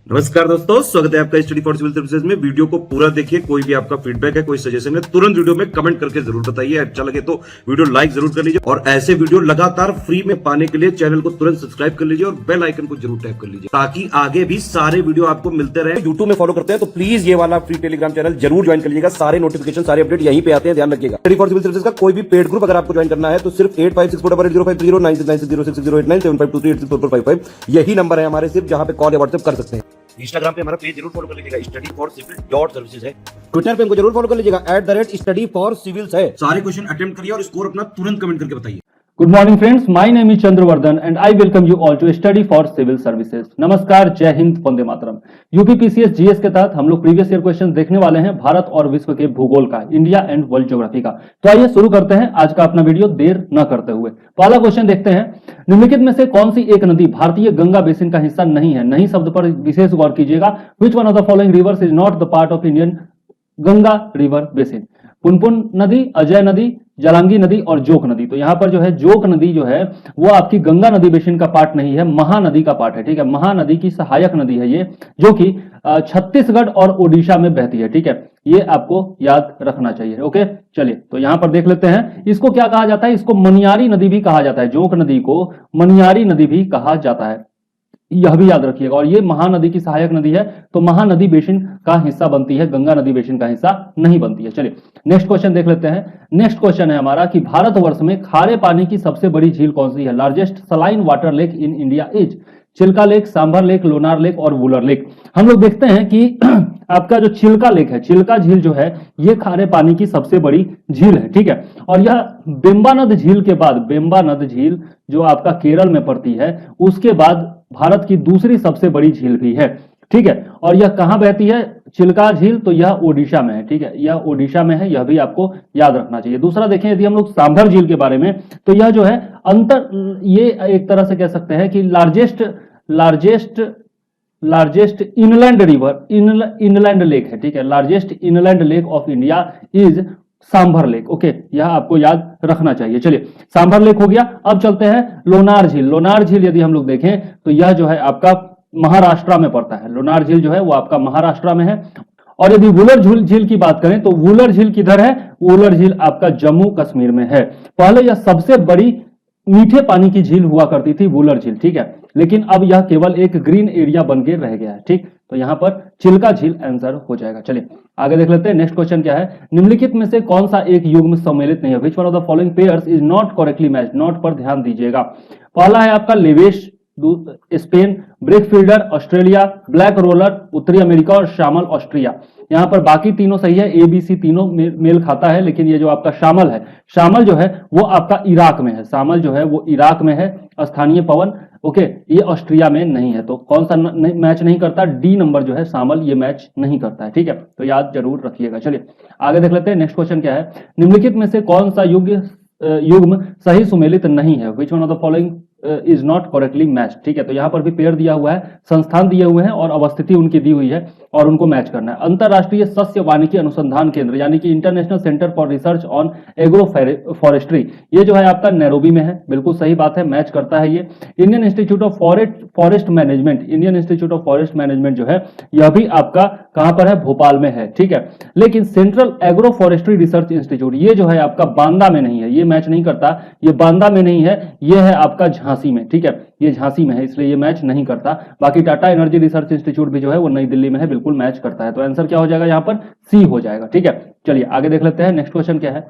नमस्कार दोस्तों, स्वागत है आपका स्टडी फॉर सिविल सर्विसेज में। वीडियो को पूरा देखिए। कोई भी आपका फीडबैक है, कोई सजेशन है, तुरंत वीडियो में कमेंट करके जरूर बताइए। अच्छा लगे तो वीडियो लाइक जरूर कर लीजिए और ऐसे वीडियो लगातार फ्री में पाने के लिए चैनल को तुरंत सब्सक्राइब कर लीजिए और बेल आइकन को जरूर टैप कर लीजिए ताकि आगे भी सारे वीडियो आपको मिलते रहे। यूट्यूब में फॉलो करते हैं तो प्लीज ये वाला फ्री टेलीग्राम चैनल जरूर ज्वाइन कर लीजिएगा। सारे नोटिफिकेशन, सारे अपडेट यहीं पे आते हैं, ध्यान रखिएगा। स्टडी फॉर सिविल सर्विसेज का कोई भी पेड ग्रुप अगर आपको ज्वाइन करना है तो सिर्फ 856480530969608606089453864455 यही नंबर है हमारे, सिर्फ जहां पे कॉल या व्हाट्सएप कर सकते हैं। इंस्टाग्राम पे हमारा पेज जरूर फॉलो कर लीजिएगा, स्टडी फॉर सिविल .सर्विसेज है। ट्विटर पे हमको जरूर फॉलो कर लीजिएगा, @स्टडी फॉर सिविल्स है। सारे क्वेश्चन अटेम्प्ट करिए और स्कोर अपना तुरंत कमेंट करके बताइए। Good morning friends, my name is Chandravardhan and I welcome you all to study for civil services. नमस्कार, जय हिंद, वंदे मातरम। यूपीपीसीएस जीएस के तहत हम लोग प्रीवियस ईयर क्वेश्चन देखने वाले हैं भारत और विश्व के भूगोल का, इंडिया एंड वर्ल्ड ज्योग्राफी का। तो आइए शुरू करते हैं आज का अपना वीडियो देर न करते हुए। पहला क्वेश्चन देखते हैं, निम्नलिखित में से कौन सी एक नदी भारतीय गंगा बेसिन का हिस्सा नहीं है? नहीं शब्द पर विशेष गौर कीजिएगा। विच one of the following rivers is not the part of Indian Ganga river basin? Punpun नदी, अजय नदी, जलांगी नदी और जोक नदी। तो यहां पर जो है जोक नदी जो है वो आपकी गंगा नदी बेसिन का पार्ट नहीं है, महानदी का पार्ट है। ठीक है, महानदी की सहायक नदी है ये, जो कि छत्तीसगढ़ और ओडिशा में बहती है। ठीक है, ये आपको याद रखना चाहिए। ओके, चलिए तो यहां पर देख लेते हैं, इसको क्या कहा जाता है? इसको मनियारी नदी भी कहा जाता है। जोक नदी को मनियारी नदी भी कहा जाता है, यह भी याद रखिएगा। और ये महानदी की सहायक नदी है, तो महानदी बेसिन का हिस्सा बनती है, गंगा नदी बेसिन का हिस्सा नहीं बनती है। चलिए नेक्स्ट क्वेश्चन देख लेते हैं। नेक्स्ट क्वेश्चन है हमारा कि भारतवर्ष में खारे पानी की सबसे बड़ी झील कौन सी है? Largest saline water lake in India is? Chilka lake, Sambhar lake, Lonar lake और वुलर लेक। हम लोग देखते हैं कि आपका जो चिल्का लेक है, चिल्का झील जो है ये खारे पानी की सबसे बड़ी झील है। ठीक है, और यह बेम्बानद झील के बाद, बेम्बानद झील जो आपका केरल में पड़ती है, उसके बाद भारत की दूसरी सबसे बड़ी झील भी है। ठीक है, और यह कहां बहती है? चिल्का झील, तो यह ओडिशा में है। ठीक है, यह ओडिशा में है, यह भी आपको याद रखना चाहिए। दूसरा देखें यदि हम लोग सांभर झील के बारे में, तो यह जो है ये एक तरह से कह सकते हैं कि largest inland river, inland lake है। ठीक है, largest inland lake of India is sambar lake. Okay, यह आपको याद रखना चाहिए। चलिए सांभर लेक हो गया। अब चलते हैं लोनार झील। लोनार झील यदि हम लोग देखें तो यह जो है आपका महाराष्ट्र में पड़ता है। लोनार झील जो है वो आपका महाराष्ट्र में है। और यदि वुलर झील की बात करें तो वुलर झील किधर है? वुलर झील आपका जम्मू कश्मीर में है। पहले यह सबसे बड़ी मीठे पानी की झील हुआ करती थी, वुलर झील। ठीक है, लेकिन अब यह केवल एक ग्रीन एरिया बन के रह गया है। ठीक, तो यहां पर चिल्का झील आंसर हो जाएगा। चलिए आगे देख लेते हैं। नेक्स्ट क्वेश्चन क्या है? निम्नलिखित में से कौन सा एक युग्म सम्मिलित नहीं है? Which one of the following pairs is not correctly matched? Not पर ध्यान दीजिएगा। पहला है आपका Leveche Spain, brickfielder Australia, black roller उत्तरी अमेरिका और शामल ऑस्ट्रिया। यहां पर बाकी तीनों सही है, ABC तीनों मेल खाता है, लेकिन ये जो आपका शामल है, शामल जो है वो आपका इराक में है। शामल जो है वो इराक में है, स्थानीय पवन। ओके, ये ऑस्ट्रिया में नहीं है। तो कौन सा मैच नहीं करता? डी नंबर जो है शामल, ये मैच नहीं करता है। ठीक है, तो याद जरूर रखिएगा। चलिए आगे देख लेते हैं। नेक्स्ट क्वेश्चन क्या है? निम्नलिखित में से कौन सा युग्म सही सुमेलित नहीं है? Which one of the following is not correctly match? ठीक है, तो यहां पर भी पेयर दिया हुआ है, संस्थान दिए हुए हैं और अवस्थिति उनकी दी हुई है और उनको मैच करना है। अंतरराष्ट्रीय सस्य वानिकी अनुसंधान केंद्र यानी कि international centre for research on agro forestry, ये जो है आपका नैरोबी में है। बिल्कुल सही बात है, मैच करता है ये। Indian institute of forest management, Indian institute of forest management जो है यह भी आपका कहां पर है? भोपाल में है। ठीक है, लेकिन central agro forestry research institute ये जो है आपका बांदा में नहीं है, ये मैच नहीं करता। ये बांदा में नहीं है, ये है आपका झांसी में। ठीक है, ये झांसी में है, इसलिए ये मैच नहीं करता। बाकी टाटा एनर्जी रिसर्च इंस्टीट्यूट भी जो है वो नई दिल्ली में है, बिल्कुल मैच करता है। तो आंसर क्या हो जाएगा यहाँ पर? सी हो जाएगा। ठीक है, चलिए आगे देख लेते हैं। नेक्स्ट क्वेश्चन क्या है?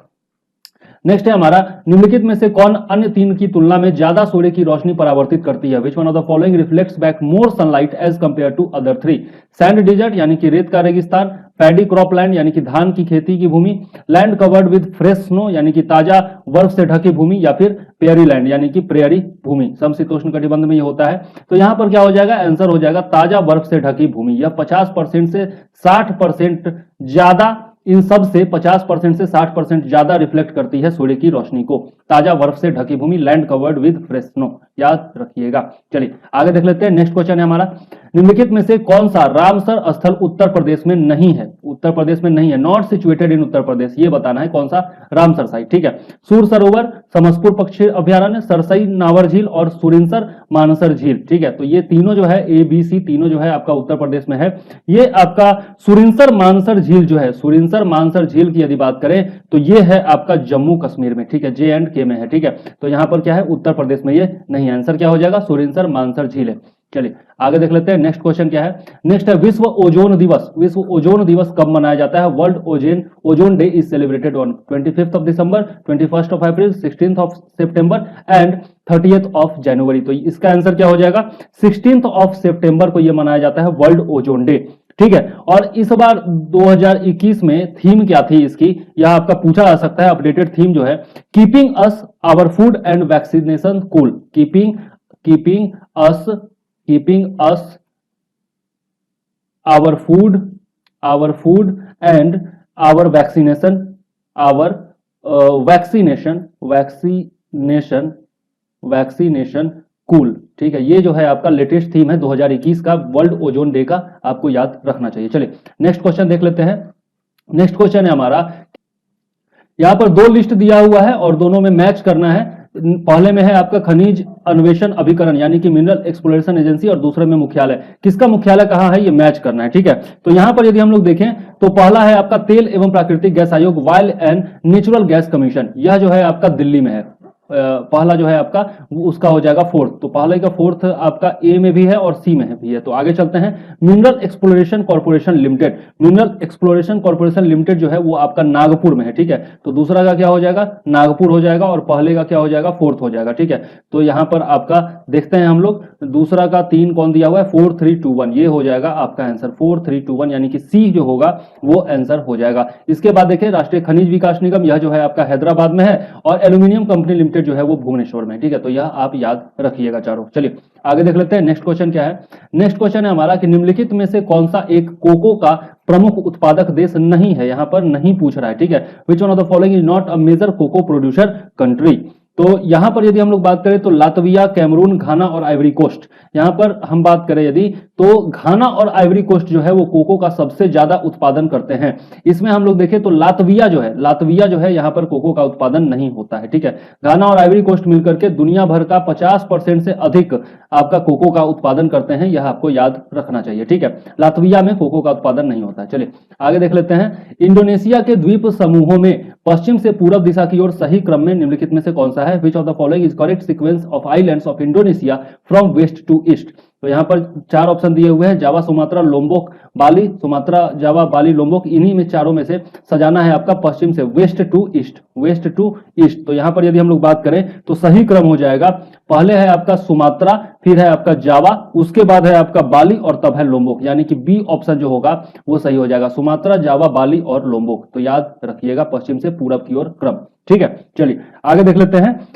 नेक्स्ट है हमारा, निम्नलिखित में से कौन अन्य तीन की तुलना में ज्यादा सूर्य की रोशनी परावर्तित करती है? Which one of the following reflects back more sunlight as compare to other three? Sand desert यानी कि रेत का रेगिस्तान, पैडी क्रॉप लैंड यानी कि धान की खेती की भूमि, land covered with fresh snow यानी कि ताजा बर्फ से ढकी भूमि, या फिर पेयरी लैंड यानी कि प्रेयरी भूमि। समशीतोष्ण कटिबंध में ये होता है। तो यहां पर क्या हो जाएगा? आंसर हो जाएगा ताजा बर्फ से ढकी भूमि। यह 50% से 60% ज्यादा, इन सब से 50% से 60% ज्यादा रिफ्लेक्ट करती है सूर्य की रोशनी को। ताजा बर्फ से ढकी भूमि, land covered with fresh snow, याद रखिएगा। चलिए आगे देख लेते हैं। नेक्स्ट क्वेश्चन है हमारा, निम्नलिखित में से कौन सा रामसर स्थल उत्तर प्रदेश में नहीं है? उत्तर प्रदेश में नहीं है, नॉट सिचुएटेड इन उत्तर प्रदेश, ये बताना है कौन सा रामसर साइट। ठीक है, सूर सरोवर, समसपुर पक्षी अभयारण्य, सरसई नावर झील और सुरिनसर मानसर झील। ठीक है, तो ये तीनों जो है ABC तीनों जो है आपका उत्तर प्रदेश में है। ये आपका सुरिनसर मानसर झील जो है, सुरिनसर मानसर झील की यदि बात करें तो ये है आपका जम्मू कश्मीर में। ठीक है, J&K में है। ठीक है, तो यहां पर क्या है, उत्तर प्रदेश में ये नहीं है। आंसर क्या हो जाएगा, सुरिनसर मानसर झील है। चलिए आगे देख लेते हैं, नेक्स्ट क्वेश्चन क्या है। नेक्स्ट है विश्व ओजोन दिवस। विश्व ओजोन दिवस कब मनाया जाता है? World ozone day is celebrated on 25th of December, 21st of April, 16th of September and 30th of January. तो इसका आंसर क्या हो जाएगा, 16th ऑफ सितंबर को यह मनाया जाता है वर्ल्ड ओजोन डे। ठीक है, और इस बार 2021 में थीम क्या थी इसकी, यह आपका पूछा जा सकता है। अपडेटेड थीम जो है, keeping us our food and vaccination cool. Keeping us our food and our vaccination cool। ठीक है, ये जो है आपका लेटेस्ट थीम है 2021 का वर्ल्ड ओजोन डे का, आपको याद रखना चाहिए। चलिए नेक्स्ट क्वेश्चन देख लेते हैं। नेक्स्ट क्वेश्चन है हमारा, यहां पर दो लिस्ट दिया हुआ है और दोनों में मैच करना है। पहले में है आपका खनिज अन्वेषण अभिकरण यानी कि मिनरल एक्सप्लोरेशन एजेंसी, और दूसरे में मुख्यालय। किसका मुख्यालय कहां है, ये मैच करना है। ठीक है, तो यहां पर यदि हम लोग देखें तो पहला है आपका तेल एवं प्राकृतिक गैस आयोग, oil and natural gas commission. यह जो है आपका दिल्ली में है। पहला जो है आपका उसका हो जाएगा फोर्थ। तो पहले का फोर्थ आपका ए में भी है और सी में भी है। तो आगे चलते हैं, mineral exploration corporation limited. Mineral exploration corporation limited जो है वो आपका नागपुर में है। ठीक है, तो दूसरा का क्या हो जाएगा, नागपुर हो जाएगा, और पहले का क्या हो जाएगा, फोर्थ हो जाएगा। ठीक है, तो यहां पर आपका देखते हैं हम लोग, दूसरा का 3 कौन दिया हुआ है, 4 3 2 1, ये हो जाएगा आपका आंसर 4 3 2 1, यानी कि सी जो होगा वो आंसर हो जाएगा। इसके बाद देखिए राष्ट्रीय खनिज विकास निगम, यह जो है आपका हैदराबाद में है, और एल्यूमिनियम कंपनी लिमिटेड जो है वो भुवनेश्वर में। ठीक है, तो यह आप याद रखिएगा चारों। चलिए आगे देख लेते हैं, नेक्स्ट क्वेश्चन क्या है। नेक्स्ट क्वेश्चन है हमारा कि निम्नलिखित में से कौन सा एक कोको का प्रमुख उत्पादक देश नहीं है, यहां पर नहीं पूछ रहा है। ठीक है, which one of the following is not a major cocoa producer country. तो यहां पर यदि हम लोग बात करें तो लातविया, कैमरून, घाना और आइवरी कोस्ट। यहां पर हम बात करें यदि, तो घाना और आइवरी कोस्ट जो है वो कोको का सबसे ज्यादा उत्पादन करते हैं। इसमें हम लोग देखें तो लातविया जो है यहां पर कोको का उत्पादन नहीं होता है। ठीक है, घाना और आइवरी कोस्ट मिलकर के दुनिया भर का 50% से अधिक आपका कोको का उत्पादन करते हैं, यह आपको याद रखना चाहिए। ठीक है, लातविया में कोको का उत्पादन नहीं होता है। चलिए आगे देख लेते हैं, इंडोनेशिया के द्वीप समूहों में पश्चिम से पूर्व दिशा की ओर सही क्रम में निम्नलिखित में से कौन सा है, which of the following is correct sequence of islands of Indonesia from west to east. तो यहां पर 4 ऑप्शन दिए हुए हैं, Java, Sumatra, Lombok, Bali, Sumatra, Java, Bali, Lombok. इन्हीं में चारों में से सजाना है आपका पश्चिम से west to east, west to east. तो यहां पर यदि हम लोग बात करें तो सही क्रम हो जाएगा, पहले है आपका सुमात्रा, फिर है आपका जावा, उसके बाद है आपका बाली और तब है लोम्बोक, यानी कि बी ऑप्शन जो होगा वो सही हो जाएगा, सुमात्रा, जावा, बाली और लोम्बोक। तो याद रखिएगा पश्चिम से पूरब की ओर क्रम। ठीक है, चलिए आगे देख लेते हैं।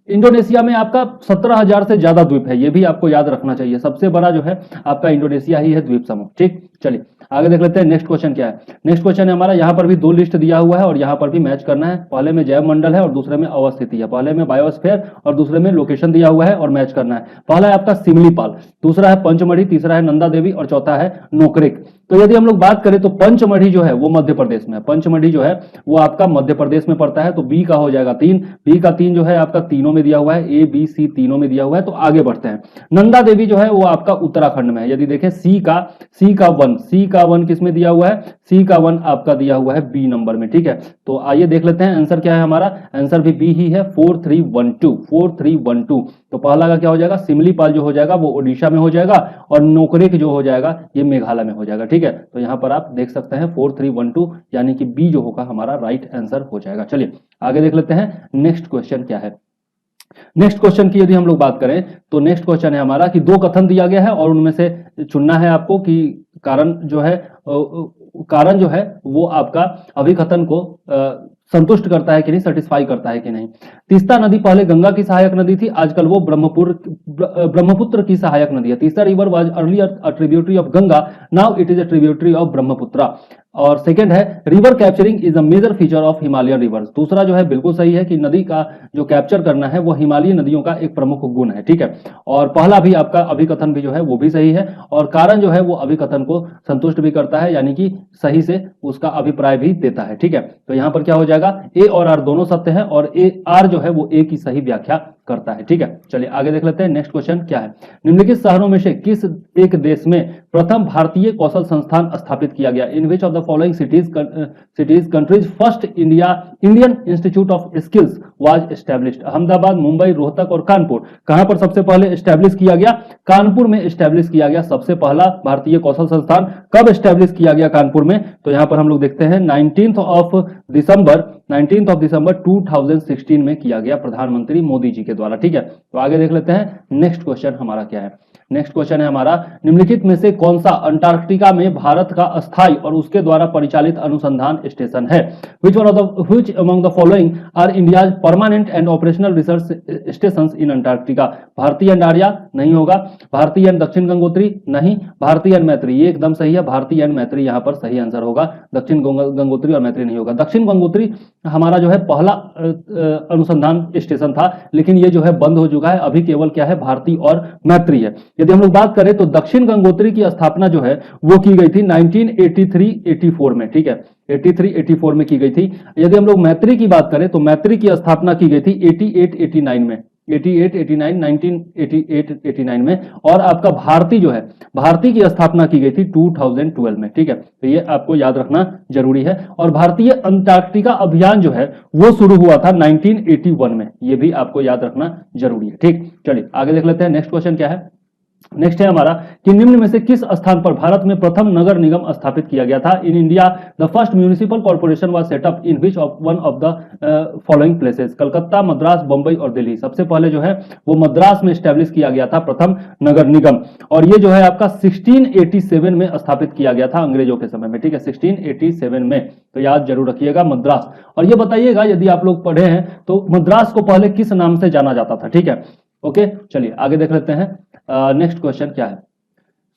इंडोनेशिया में आपका 17,000 से ज्यादा द्वीप है, यह भी आपको याद रखना चाहिए। सबसे बड़ा जो है आपका इंडोनेशिया ही है द्वीप समूह। ठीक, चलिए आगे देख लेते हैं, नेक्स्ट क्वेश्चन क्या है। नेक्स्ट क्वेश्चन है हमारा, यहां पर भी 2 लिस्ट दिया हुआ है और यहां पर भी मैच करना है। पहले में जैव मंडल है और दूसरे में अवस्थिति है। पहले में बायोस्फीयर और दूसरे में लोकेशन दिया हुआ है और मैच करना है। पहला है आपका सिमलीपाल, दूसरा है पंचमढ़ी, तीसरा है नंदा देवी और चौथा है नोकरेक। तो यदि हम लोग बात करें तो पंचमढ़ी जो है वो मध्य प्रदेश में है। पंचमढ़ी जो है वो आपका मध्य प्रदेश में पड़ता है, तो बी का हो जाएगा 3। बी का 3 जो है आपका तीनों में दिया हुआ है, ए बी सी तीनों में दिया हुआ है। तो आगे बढ़ते हैं, नंदा देवी जो है वो आपका उत्तराखंड में है। यदि देखें सी का 1 किस में दिया हुआ है, सी का 1 आपका दिया हुआ है बी नंबर में। ठीक है, तो आइए देख लेते हैं आंसर क्या है हमारा। आंसर भी बी ही है, 4312। तो पहला का क्या हो जाएगा, सिमलीपाल जो हो जाएगा वो ओडिशा में हो जाएगा, और नोकरेक जो हो जाएगा ये मेघालय में हो जाएगा। ठीक है, तो यहां पर आप देख सकते हैं 4312, यानी कि बी जो होगा हमारा राइट आंसर हो जाएगा। चलिए आगे देख लेते हैं, नेक्स्ट क्वेश्चन क्या है। नेक्स्ट क्वेश्चन की यदि हम लोग बात करें तो नेक्स्ट क्वेश्चन है हमारा कि 2 कथन दिया गया है और उनमें से चुनना है आपको कि कारण जो है वो आपका अभिकथन को संतुष्ट करता है कि नहीं, सेटिस्फाई करता है कि नहीं। तीस्ता नदी पहले गंगा की सहायक नदी थी, आजकल वो ब्रह्मपुत्र की सहायक नदी है। Teesta river was earlier a tributary of Ganga, now it is a tributary of Brahmaputra. और सेकंड है river capturing is a major feature of Himalayan rivers. दूसरा जो है बिल्कुल सही है कि नदी का जो कैप्चर करना है वो हिमालयी नदियों का एक प्रमुख गुण है, ठीक है। और पहला भी आपका अभिकथन भी जो है वो भी सही है, और कारण जो है वो अभिकथन को संतुष्ट भी करता है, यानी कि सही से उसका अभिप्राय भी देता है, ठीक है। तो यहां पर क्या हो जाएगा, ए और आर दोनों सत्य है, और ए आर जो है वो ए की सही व्याख्या करता है, ठीक है। चलिए आगे देख लेते हैं। नेक्स्ट क्वेश्चन क्या है, निम्नलिखित शहरों में से किस एक देश में प्रथम भारतीय कौशल संस्थान स्थापित किया गया? In which of the following cities countries first Indian institute of Skills was established? Ahmedabad, Mumbai, Rohtak और कानपुर। कहां पर सबसे पहले एस्टैब्लिश किया गया? कानपुर में एस्टैब्लिश किया गया सबसे पहला भारतीय कौशल संस्थान। कब एस्टैब्लिश किया गया कानपुर में? तो यहां पर हम लोग देखते हैं 19th ऑफ दिसंबर 2016 में किया गया प्रधानमंत्री मोदी जी के द्वारा, ठीक है। तो आगे देख लेते हैं नेक्स्ट क्वेश्चन हमारा क्या है। नेक्स्ट क्वेश्चन है हमारा, निम्नलिखित में से कौन सा अंटार्कटिका में भारत का अस्थायी और उसके द्वारा परिचालित अनुसंधान स्टेशन है? which among the following are India's permanent and operational research stations in Antarctica? भारतीय अंटार्या नहीं होगा, भारतीय दक्षिण गंगोत्री नहीं, भारतीय मैत्री, ये एकदम सही है, भारतीय मैत्री यहाँ पर सही आंसर होगा, दक्षिण गंगोत्री और मैत्री नहीं होगा। दक्षिण गंगोत्री हमारा जो है पहला अनुसंधान स्टेशन था, लेकिन ये जो है बंद हो चुका है, अभी केवल क्या है, भारती और मैत्री है। यदि हम लोग बात करें तो दक्षिण गंगोत्री की स्थापना जो है वो की गई थी 1983-84 में, ठीक है, 83-84 में की गई थी। यदि हम लोग मैत्री की बात करें तो मैत्री की स्थापना की गई थी 88-89 में, 1988 में, और आपका भारती जो है, भारती की स्थापना की गई थी 2012 में, ठीक है। तो ये आपको याद रखना जरूरी है। और भारतीय अंटार्कटिका अभियान जो है वो शुरू हुआ था 1981 में, ये भी आपको याद रखना जरूरी है, ठीक। चलिए आगे देख लेते हैं। नेक्स्ट क्वेश्चन क्या है, नेक्स्ट है हमारा कि निम्न में से किस स्थान पर भारत में प्रथम नगर निगम स्थापित किया गया था? In India the first municipal corporation was set up in which of one of the following places? Calcutta, Madras, Bombay और दिल्ली। सबसे पहले जो है वो मद्रास में स्टैब्लिश किया गया था प्रथम नगर निगम, और ये जो है आपका 1687 में स्थापित किया गया था अंग्रेजों के समय में, ठीक है, 1687 में। तो याद जरूर रखिएगा मद्रास। और ये बताइएगा यदि आप लोग पढ़े हैं तो मद्रास को पहले किस नाम से जाना जाता था, ठीक है। ओके, चलिए आगे देख लेते हैं। नेक्स्ट क्वेश्चन क्या है,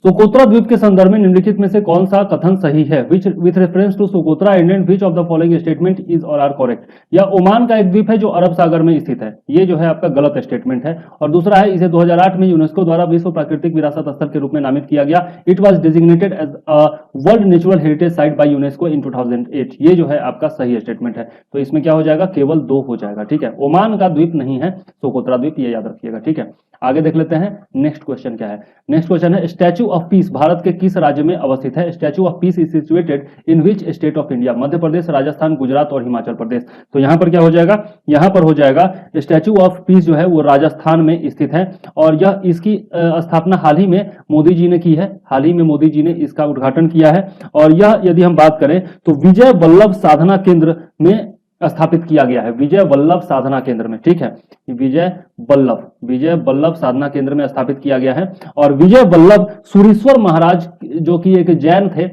सोकोत्रा द्वीप के संदर्भ में निम्नलिखित में से कौन सा कथन सही है? With reference to Socotra island which of the following statement is और आर करेक्ट? यह ओमान का एक द्वीप है जो अरब सागर में स्थित है, ये जो है आपका गलत स्टेटमेंट है। और दूसरा है, इसे 2008 में यूनेस्को द्वारा विश्व प्राकृतिक विरासत स्थल के रूप में नामित किया गया। It was designated as a world natural heritage site by UNESCO in 2008। ये जो है आपका सही स्टेटमेंट है। तो इसमें क्या हो जाएगा, केवल 2 हो जाएगा, ठीक है। ओमान का द्वीप नहीं है सोकोत्रा द्वीप, ये याद रखिएगा, ठीक है। आगे देख लेते हैं नेक्स्ट क्वेश्चन क्या है। नेक्स्ट क्वेश्चन है, स्टैच्यू ऑफ पीस भारत के किस राज्य में अवस्थित है? Statue of peace is situated in which state of India? Madhya Pradesh, Rajasthan, Gujarat और हिमाचल प्रदेश। तो यहां पर क्या हो जाएगा, यहां पर हो जाएगा स्टैच्यू ऑफ पीस जो है वो राजस्थान में स्थित है, और यह इसकी स्थापना हाल ही में मोदी जी ने की है, हाल ही में मोदी जी ने इसका उद्घाटन किया है। और यह यदि हम बात करें तो विजय वल्लभ साधना केंद्र में स्थापित किया गया है, विजय वल्लभ साधना केंद्र में, ठीक है, विजय वल्लभ साधना केंद्र में स्थापित किया गया है। और विजय वल्लभ सूरीश्वर महाराज जो कि एक जैन थे,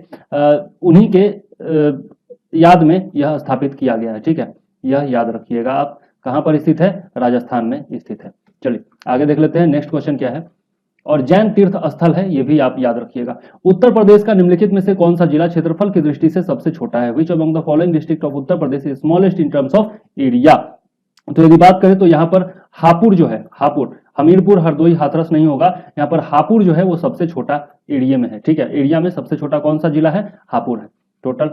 उन्हीं के याद में यह स्थापित किया गया है, ठीक है। यह याद रखिएगा आप, कहां पर स्थित है, राजस्थान में स्थित है। चलिए आगे देख लेते हैं। नेक्स्ट क्वेश्चन क्या है, और जैन तीर्थ स्थल है, ये भी आप याद रखिएगा। उत्तर प्रदेश का निम्नलिखित में से कौन सा जिला क्षेत्रफल की दृष्टि से सबसे छोटा है? Which among the following district of Uttar Pradesh is smallest in terms of area? तो यदि बात करें तो यहाँ पर हापुड़ जो है, हापुड़, हमीरपुर, हरदोई, हाथरस नहीं होगा, यहाँ पर हापुड़ जो है वो सबसे छोटा एरिया में है, ठीक है। एरिया में सबसे छोटा कौन सा जिला है? हापुड़ है। टोटल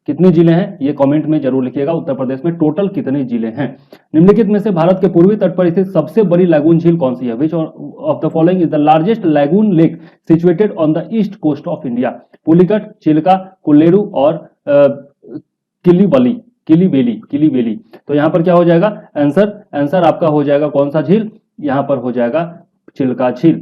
कितने जिले हैं ये कमेंट में जरूर लिखिएगा, उत्तर प्रदेश में टोटल कितने जिले हैं? निम्नलिखित में से भारत के पूर्वी तट पर स्थित सबसे बड़ी लैगून झील कौन सी है? Which of the following is the largest lagoon lake situated on the east coast of India? Pulicat, Chilika, Kolleru और किलीबेली। तो यहां पर क्या हो जाएगा आंसर आपका हो जाएगा कौन सा झील? यहां पर हो जाएगा चिल्का झील,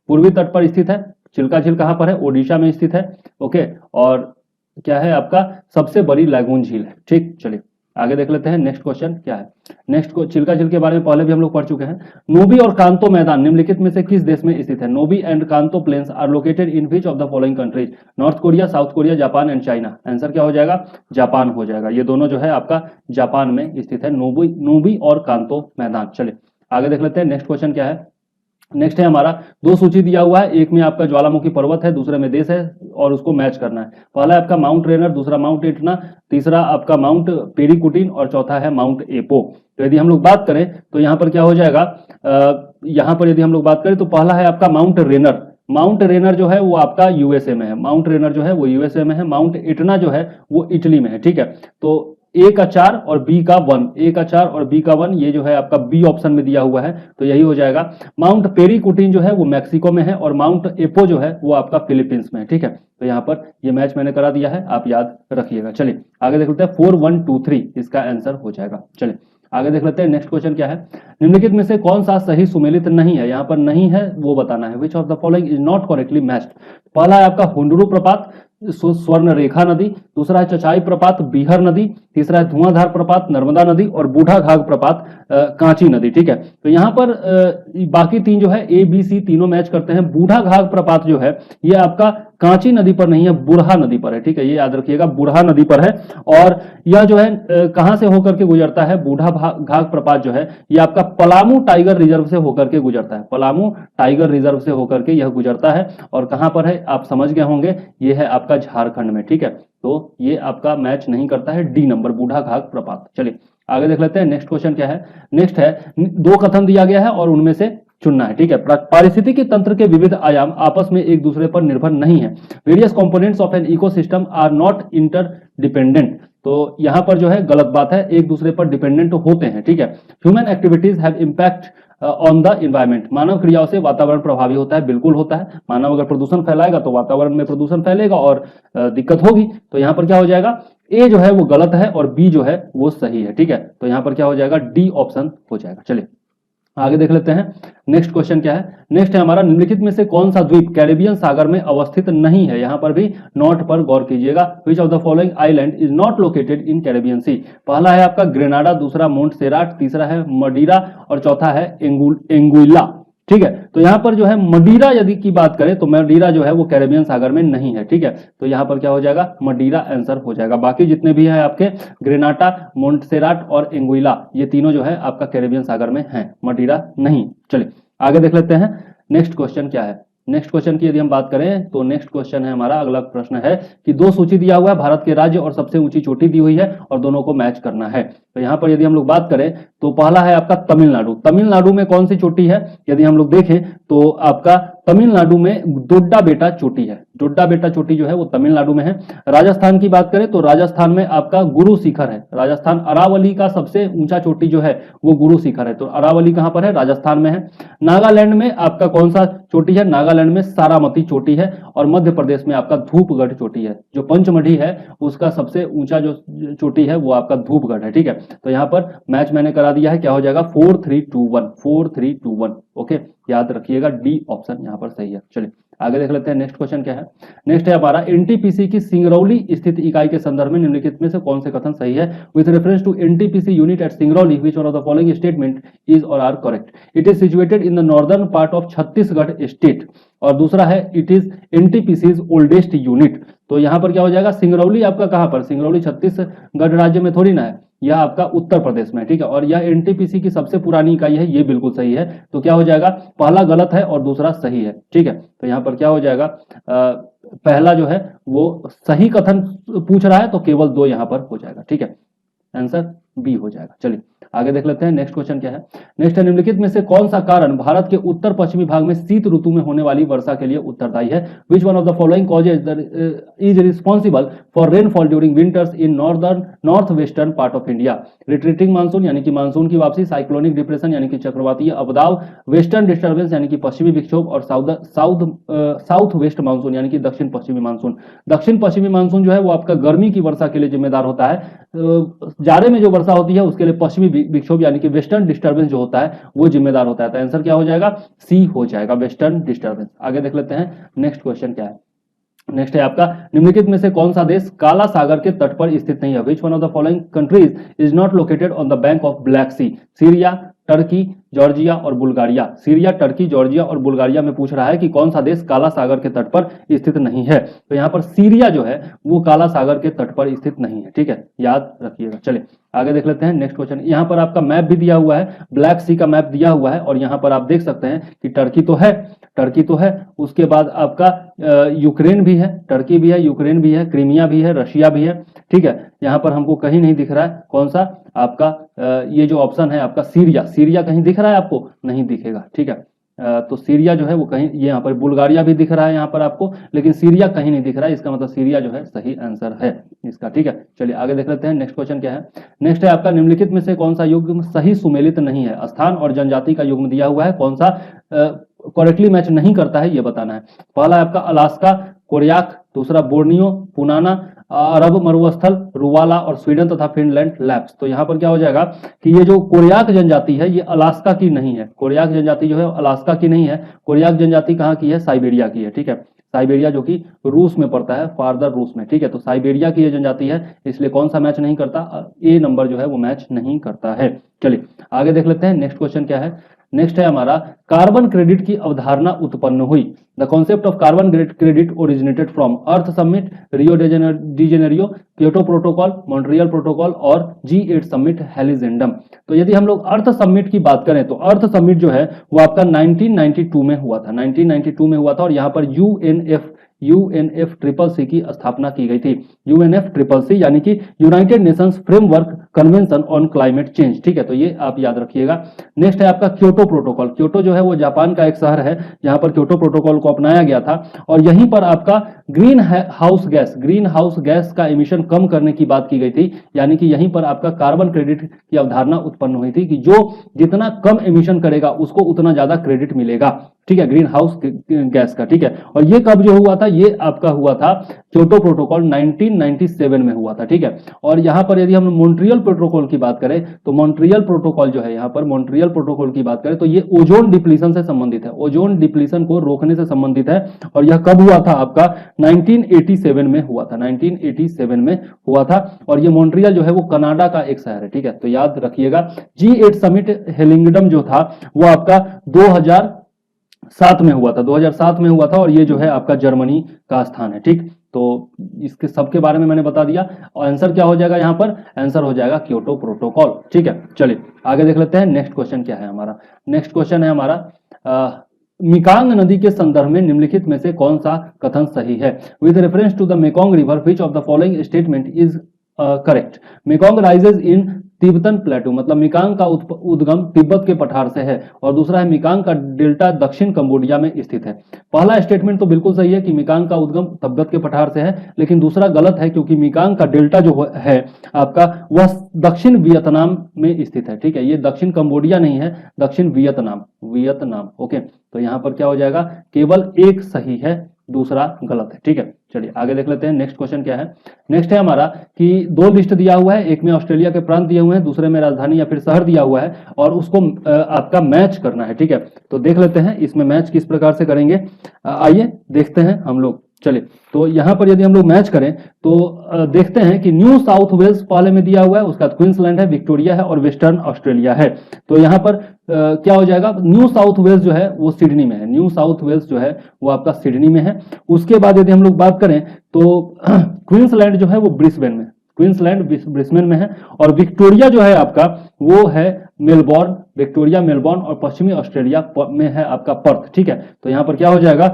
पूर्वी तट पर स्थित है। चिल्का झील कहां पर है? ओडिशा में स्थित है, ओके। और क्या है आपका सबसे बड़ी लैगून झील है, ठीक। चलिए आगे देख लेते हैं। नेक्स्ट क्वेश्चन क्या है, नेक्स्ट को चिल्का झील के बारे में पहले भी हम लोग पढ़ चुके हैं। नोबी और कांतो मैदान निम्नलिखित में से किस देश में स्थित है? Nobi and Kanto plains are located in which of the following countries? North Korea, South Korea, Japan and China. Answer क्या हो जाएगा? जापान हो जाएगा। ये दोनों जो है आपका जापान में स्थित है, नोबी और कांतो मैदान। चलिए आगे देख लेते हैं। नेक्स्ट क्वेश्चन क्या है, नेक्स्ट है हमारा, दो सूची दिया हुआ है, एक में आपका ज्वालामुखी पर्वत है, दूसरे में देश है और उसको मैच करना है। पहला है आपका माउंट रेनर, दूसरा माउंट एटना, तीसरा आपका माउंट पेरिकुटिन और चौथा है माउंट एपो। तो यदि हम लोग बात करें तो यहाँ पर क्या हो जाएगा, यहाँ पर यदि हम लोग बात करें तो पहला है आपका माउंट रेनर। माउंट रेनर जो है वो आपका यूएसए में है, माउंट रेनर जो है वो यूएसए में है। माउंट एटना जो है वो इटली में है, ठीक है। तो ए का 4 और बी का 1, ए का 4 और बी का 1, ये जो है आपका बी ऑप्शन में दिया हुआ है, तो यही हो जाएगा। माउंट पेरिकुटिन जो है वो मैक्सिको में है और माउंट एपो जो है वो आपका फिलीपींस में है, ठीक है। तो यहाँ पर ये मैच मैंने करा दिया है, आप याद रखिएगा। चलिए आगे देख लेते हैं, 4 1 2 3 इसका आंसर हो जाएगा। चलिए आगे देख लेते हैं, नेक्स्ट क्वेश्चन क्या है, निम्नलिखित में से कौन सा सही सुमेलित नहीं है, यहाँ पर नहीं है वो बताना है। Which of the following is not correctly matched. पहला है आपका हुंडरू प्रपात, स्वर्ण रेखा नदी, दूसरा है चचाई प्रपात बीहर नदी, तीसरा है धुआंधार प्रपात नर्मदा नदी और बूढ़ा घाघ प्रपात कांची नदी, ठीक है। तो यहाँ पर बाकी तीन जो है ए बी सी तीनों मैच करते हैं। बूढ़ा घाघ प्रपात जो है ये आपका कांची नदी पर नहीं है, बुरहा नदी पर है, ठीक है, ये याद रखिएगा, बुरहा नदी पर है। और यह जो है कहां से होकर के गुजरता है, बूढ़ा घाघ प्रपात जो है ये आपका पलामू टाइगर रिजर्व से होकर के गुजरता है, पलामू टाइगर रिजर्व से होकर के यह गुजरता है। और कहां पर है आप समझ गए होंगे, ये है आपका झारखंड में, ठीक है। तो ये आपका मैच नहीं करता है, डी नंबर बूढ़ा घाघ प्रपात। चलिए आगे देख लेते हैं, नेक्स्ट क्वेश्चन क्या है। नेक्स्ट है, दो कथन दिया गया है और उनमें से चुनना है, ठीक है। पारिस्थितिकी तंत्र के विविध आयाम आपस में एक दूसरे पर निर्भर नहीं है। Various components of an ecosystem are not interdependent. तो यहां पर जो है गलत बात है, एक दूसरे पर डिपेंडेंट होते हैं, ठीक है। Human activities have impact on the environment. मानव क्रियाओं से वातावरण प्रभावी होता है, बिल्कुल होता है। मानव अगर प्रदूषण फैलाएगा तो वातावरण में प्रदूषण फैलेगा और दिक्कत होगी। तो यहां पर क्या हो जाएगा, ए जो है वो गलत है और बी जो है वो सही है, ठीक है। तो यहां पर क्या हो जाएगा, डी ऑप्शन हो जाएगा। चलिए आगे देख लेते हैं, नेक्स्ट क्वेश्चन क्या है। नेक्स्ट है हमारा, निम्नलिखित में से कौन सा द्वीप कैरेबियन सागर में अवस्थित नहीं है। यहां पर भी नोट पर गौर कीजिएगा। Which of the following island is not located in Caribbean Sea. पहला है आपका ग्रेनाडा, दूसरा मोंटसेराट, तीसरा है मडीरा और चौथा है एंगुइला, ठीक है। तो यहां पर जो है मडीरा यदि की बात करें तो मडीरा जो है वो कैरेबियन सागर में नहीं है, ठीक है। तो यहां पर क्या हो जाएगा, मडीरा आंसर हो जाएगा। बाकी जितने भी है आपके ग्रेनाटा, मोंटसेराट और एंगुइला, ये तीनों जो है आपका कैरेबियन सागर में है, मडीरा नहीं। चलिए आगे देख लेते हैं, नेक्स्ट क्वेश्चन क्या है। नेक्स्ट क्वेश्चन की यदि हम बात करें तो नेक्स्ट क्वेश्चन है हमारा, अगला प्रश्न है कि दो सूची दिया हुआ है, भारत के राज्य और सबसे ऊंची चोटी दी हुई है और दोनों को मैच करना है। तो यहां पर यदि हम लोग बात करें तो पहला है आपका तमिलनाडु। तमिलनाडु में कौन सी चोटी है, यदि हम लोग देखें तो आपका तमिलनाडु में डोड्डा बेटा चोटी है। डोड्डा बेटा चोटी जो है वो तमिलनाडु में है। राजस्थान की बात करें तो राजस्थान में आपका गुरु शिखर है। राजस्थान, अरावली का सबसे ऊंचा चोटी जो है वो गुरु शिखर है। तो अरावली कहां पर है, राजस्थान में है। नागालैंड में आपका कौन सा चोटी है, नागालैंड में सारामती चोटी है। और मध्य प्रदेश में आपका धूपगढ़ चोटी है। जो पंचमढ़ी है उसका सबसे ऊंचा जो चोटी है वो आपका धूपगढ़ है, ठीक है। तो यहां पर मैच मैंने करा दिया है, क्या हो जाएगा, 4 3 2 1, 4 3 2 1, ओके, याद रखिएगा, डी ऑप्शन यहां पर सही है। चलिए आगे देख लेते हैं, नेक्स्ट क्वेश्चन क्या है। नेक्स्ट है हमारा, एनटीपीसी की सिंगरौली स्थित इकाई के संदर्भ में निम्नलिखित में से कौन से कथन सही है। With reference to NTPC unit at Singrauli which one of the following statement is और are correct. It is situated in the northern part of Chhattisgarh state. और दूसरा है it is NTPC's oldest unit. तो यहां पर क्या हो जाएगा, सिंगरौली आपका कहां पर, सिंगरौली छत्तीसगढ़ राज्य में थोड़ी ना है, यह आपका उत्तर प्रदेश में, ठीक है। और यह एनटीपीसी की सबसे पुरानी इकाई है, ये बिल्कुल सही है। तो क्या हो जाएगा, पहला गलत है और दूसरा सही है, ठीक है। तो यहां पर क्या हो जाएगा, पहला जो है वो सही कथन पूछ रहा है तो केवल 2 यहां पर हो जाएगा, ठीक है, आंसर बी हो जाएगा। चलिए आगे देख लेते हैं, नेक्स्ट क्वेश्चन क्या है। नेक्स्ट है, निम्नलिखित में से कौन सा कारण भारत के उत्तर पश्चिमी भाग में शीत ऋतु में होने वाली वर्षा के लिए उत्तरदायी है। Which one of the following causes is responsible for rainfall during winters in north western part of India. Retreating monsoon यानी कि मानसून की वापसी, साइक्लोनिक डिप्रेशन यानी कि चक्रवातीय अवदाव, वेस्टर्न डिस्टर्बेंस यानी कि पश्चिमी विक्षोभ और साउथ वेस्ट मानसून यानी कि दक्षिण पश्चिमी मानसून। दक्षिण पश्चिमी मानसून जो है वो आपका गर्मी की वर्षा के लिए जिम्मेदार होता है। जाड़े में जो वर्षा होती है उसके लिए पश्चिमी विक्षोभ यानी कि वेस्टर्न डिस्टर्बेंस जो होता है वो जिम्मेदार होता है। तो आंसर क्या हो जाएगा, सी हो जाएगा, वेस्टर्न डिस्टर्बेंस। आगे देख लेते हैं, नेक्स्ट क्वेश्चन क्या है। नेक्स्ट है आपका, निम्नलिखित में से कौन सा देश काला सागर के तट पर स्थित नहीं है। Which one of the following countries is not located on the bank of Black Sea. Syria, Turkey, Georgia और बुल्गारिया। सीरिया, टर्की, जॉर्जिया और बुल्गारिया में पूछ रहा है कि कौन सा देश काला सागर के तट पर स्थित नहीं है। तो यहाँ पर सीरिया जो है वो काला सागर के तट पर स्थित नहीं है, ठीक है, याद रखिएगा। चलिए आगे देख लेते हैं नेक्स्ट क्वेश्चन। यहाँ पर आपका मैप भी दिया हुआ है, ब्लैक सी का मैप दिया हुआ है और यहाँ पर आप देख सकते हैं कि टर्की तो है, उसके बाद आपका यूक्रेन भी है, टर्की भी है, यूक्रेन भी है, क्रीमिया भी है, रशिया भी है, ठीक है। यहाँ पर हमको कहीं नहीं दिख रहा है कौन सा आपका ये जो ऑप्शन है आपका सीरिया कहीं दिख रहा है आपको? नहीं दिखेगा, ठीक है। तो सीरिया जो है वो कहीं, ये यहाँ पर बुल्गारिया भी दिख रहा है यहाँ पर आपको, लेकिन सीरिया कहीं नहीं दिख रहा है, इसका मतलब सीरिया जो है सही आंसर है इसका, ठीक है। चलिए आगे देख लेते हैं नेक्स्ट क्वेश्चन क्या है। नेक्स्ट है आपका निम्नलिखित में से कौन सा युग्म सही सुमेलित नहीं है? स्थान और जनजाति का युग्म दिया हुआ है, कौन सा करेक्टली मैच नहीं करता है ये बताना है। पहला है आपका अलास्का, कोरियाक, दूसरा बोर्नियो, पुनाना, अरब मरुस्थल, रुवाला और स्वीडन तथा फिनलैंड लैप्स। तो यहाँ पर क्या हो जाएगा कि ये जो कोरियाक जनजाति है ये अलास्का की नहीं है, कोरियाक जनजाति जो है अलास्का की नहीं है, कोरियाक जनजाति कहाँ की है? साइबेरिया की है, ठीक है। साइबेरिया जो कि रूस में पड़ता है, फार्दर रूस में, ठीक है। तो साइबेरिया की ये जनजाति है, इसलिए कौन सा मैच नहीं करता? ए नंबर जो है वो मैच नहीं करता है। चलिए आगे देख लेते हैं नेक्स्ट क्वेश्चन क्या है। नेक्स्ट है हमारा कार्बन क्रेडिट की अवधारणा उत्पन्न हुई। The concept of carbon credit originated from earth summit, Rio de Janeiro, Kyoto protocol, Montreal protocol और G8 समिट हेलिजेंडम। तो यदि हम लोग अर्थ समिट की बात करें तो अर्थ समिट जो है वो आपका 1992 में हुआ था, 1992 में हुआ था और यहाँ पर UNFCCC की स्थापना की गई थी। UNFCCC यानी कि United Nations framework convention on climate change, ठीक है। तो ये आप याद रखिएगा। नेक्स्ट है आपका क्योटो प्रोटोकॉल। क्योटो जो है वो जापान का एक शहर है जहां पर क्योटो प्रोटोकॉल को अपनाया गया था और यहीं पर आपका ग्रीन हाउस गैस का एमिशन कम करने की बात की गई थी, यानी कि यहीं पर आपका कार्बन क्रेडिट की अवधारणा उत्पन्न हुई थी कि जो जितना कम एमिशन करेगा उसको उतना ज्यादा क्रेडिट मिलेगा, ठीक है, ग्रीन हाउस गैस का, ठीक है। और ये कब जो हुआ था? ये आपका हुआ था क्योटो प्रोटोकॉल 1997 में हुआ था, ठीक है। और यहाँ पर यदि हम मॉन्ट्रियल प्रोटोकॉल की बात करें तो मॉन्ट्रियल प्रोटोकॉल जो है, यहाँ पर मॉन्ट्रियल प्रोटोकॉल की बात करें तो ये ओजोन डिप्लीशन से संबंधित है, ओजोन डिप्लीशन को रोकने से संबंधित है। और यह कब हुआ था? आपका 1987 में हुआ था, 1987 में हुआ था। और ये मॉन्ट्रियल जो है वो कनाडा का एक शहर है, ठीक है। तो याद रखिएगा। G8 समिट हेलिंगडम जो था वो आपका 2007 में हुआ था, 2007 में हुआ था और ये जो है आपका जर्मनी का स्थान है, ठीक। तो इसके सबके बारे में मैंने बता दिया और आंसर क्या हो जाएगा? यहाँ पर आंसर हो जाएगा क्योटो प्रोटोकॉल, ठीक है। चलिए आगे देख लेते हैं नेक्स्ट क्वेश्चन क्या है हमारा। नेक्स्ट क्वेश्चन है हमारा मिकांग नदी के संदर्भ में निम्नलिखित में से कौन सा कथन सही है? With reference to the Mekong river which of the following statement is correct? Mekong rises in Tibetan plateau, मतलब मिकांग का उद्गम तिब्बत के पठार से है। और दूसरा है मिकांग का डेल्टा दक्षिण कंबोडिया में स्थित है। पहला स्टेटमेंट तो बिल्कुल सही है कि मिकांग का उद्गम तिब्बत के पठार से है, लेकिन दूसरा गलत है क्योंकि मिकांग का डेल्टा जो है आपका वह दक्षिण वियतनाम में स्थित है, ठीक है। ये दक्षिण कंबोडिया नहीं है, दक्षिण वियतनाम, ओके। तो यहाँ पर क्या हो जाएगा? केवल एक सही है, दूसरा गलत है, ठीक है। चलिए आगे देख लेते हैं नेक्स्ट क्वेश्चन क्या है। नेक्स्ट है हमारा कि दो लिस्ट दिया हुआ है, एक में ऑस्ट्रेलिया के प्रांत दिए हुए हैं, दूसरे में राजधानी या फिर शहर दिया हुआ है और उसको आपका मैच करना है, ठीक है। तो देख लेते हैं इसमें मैच किस प्रकार से करेंगे, आइए देखते हैं हम लोग। चलिए तो यहाँ पर यदि हम लोग मैच करें तो देखते हैं कि न्यू साउथ वेल्स पहले में दिया हुआ है, उसका क्वींसलैंड है, विक्टोरिया है और वेस्टर्न ऑस्ट्रेलिया है। तो यहाँ पर क्या हो जाएगा? न्यू साउथ वेल्स जो है वो सिडनी में है, न्यू साउथ वेल्स जो है वो आपका सिडनी में है। उसके बाद यदि हम लोग बात करें तो क्वींसलैंड जो है वो ब्रिस्बेन में, क्वींसलैंड ब्रिस्बेन में है। और विक्टोरिया जो है आपका वो है मेलबॉर्न, विक्टोरिया मेलबॉर्न और पश्चिमी ऑस्ट्रेलिया में है आपका पर्थ, ठीक है। तो यहाँ पर क्या हो जाएगा?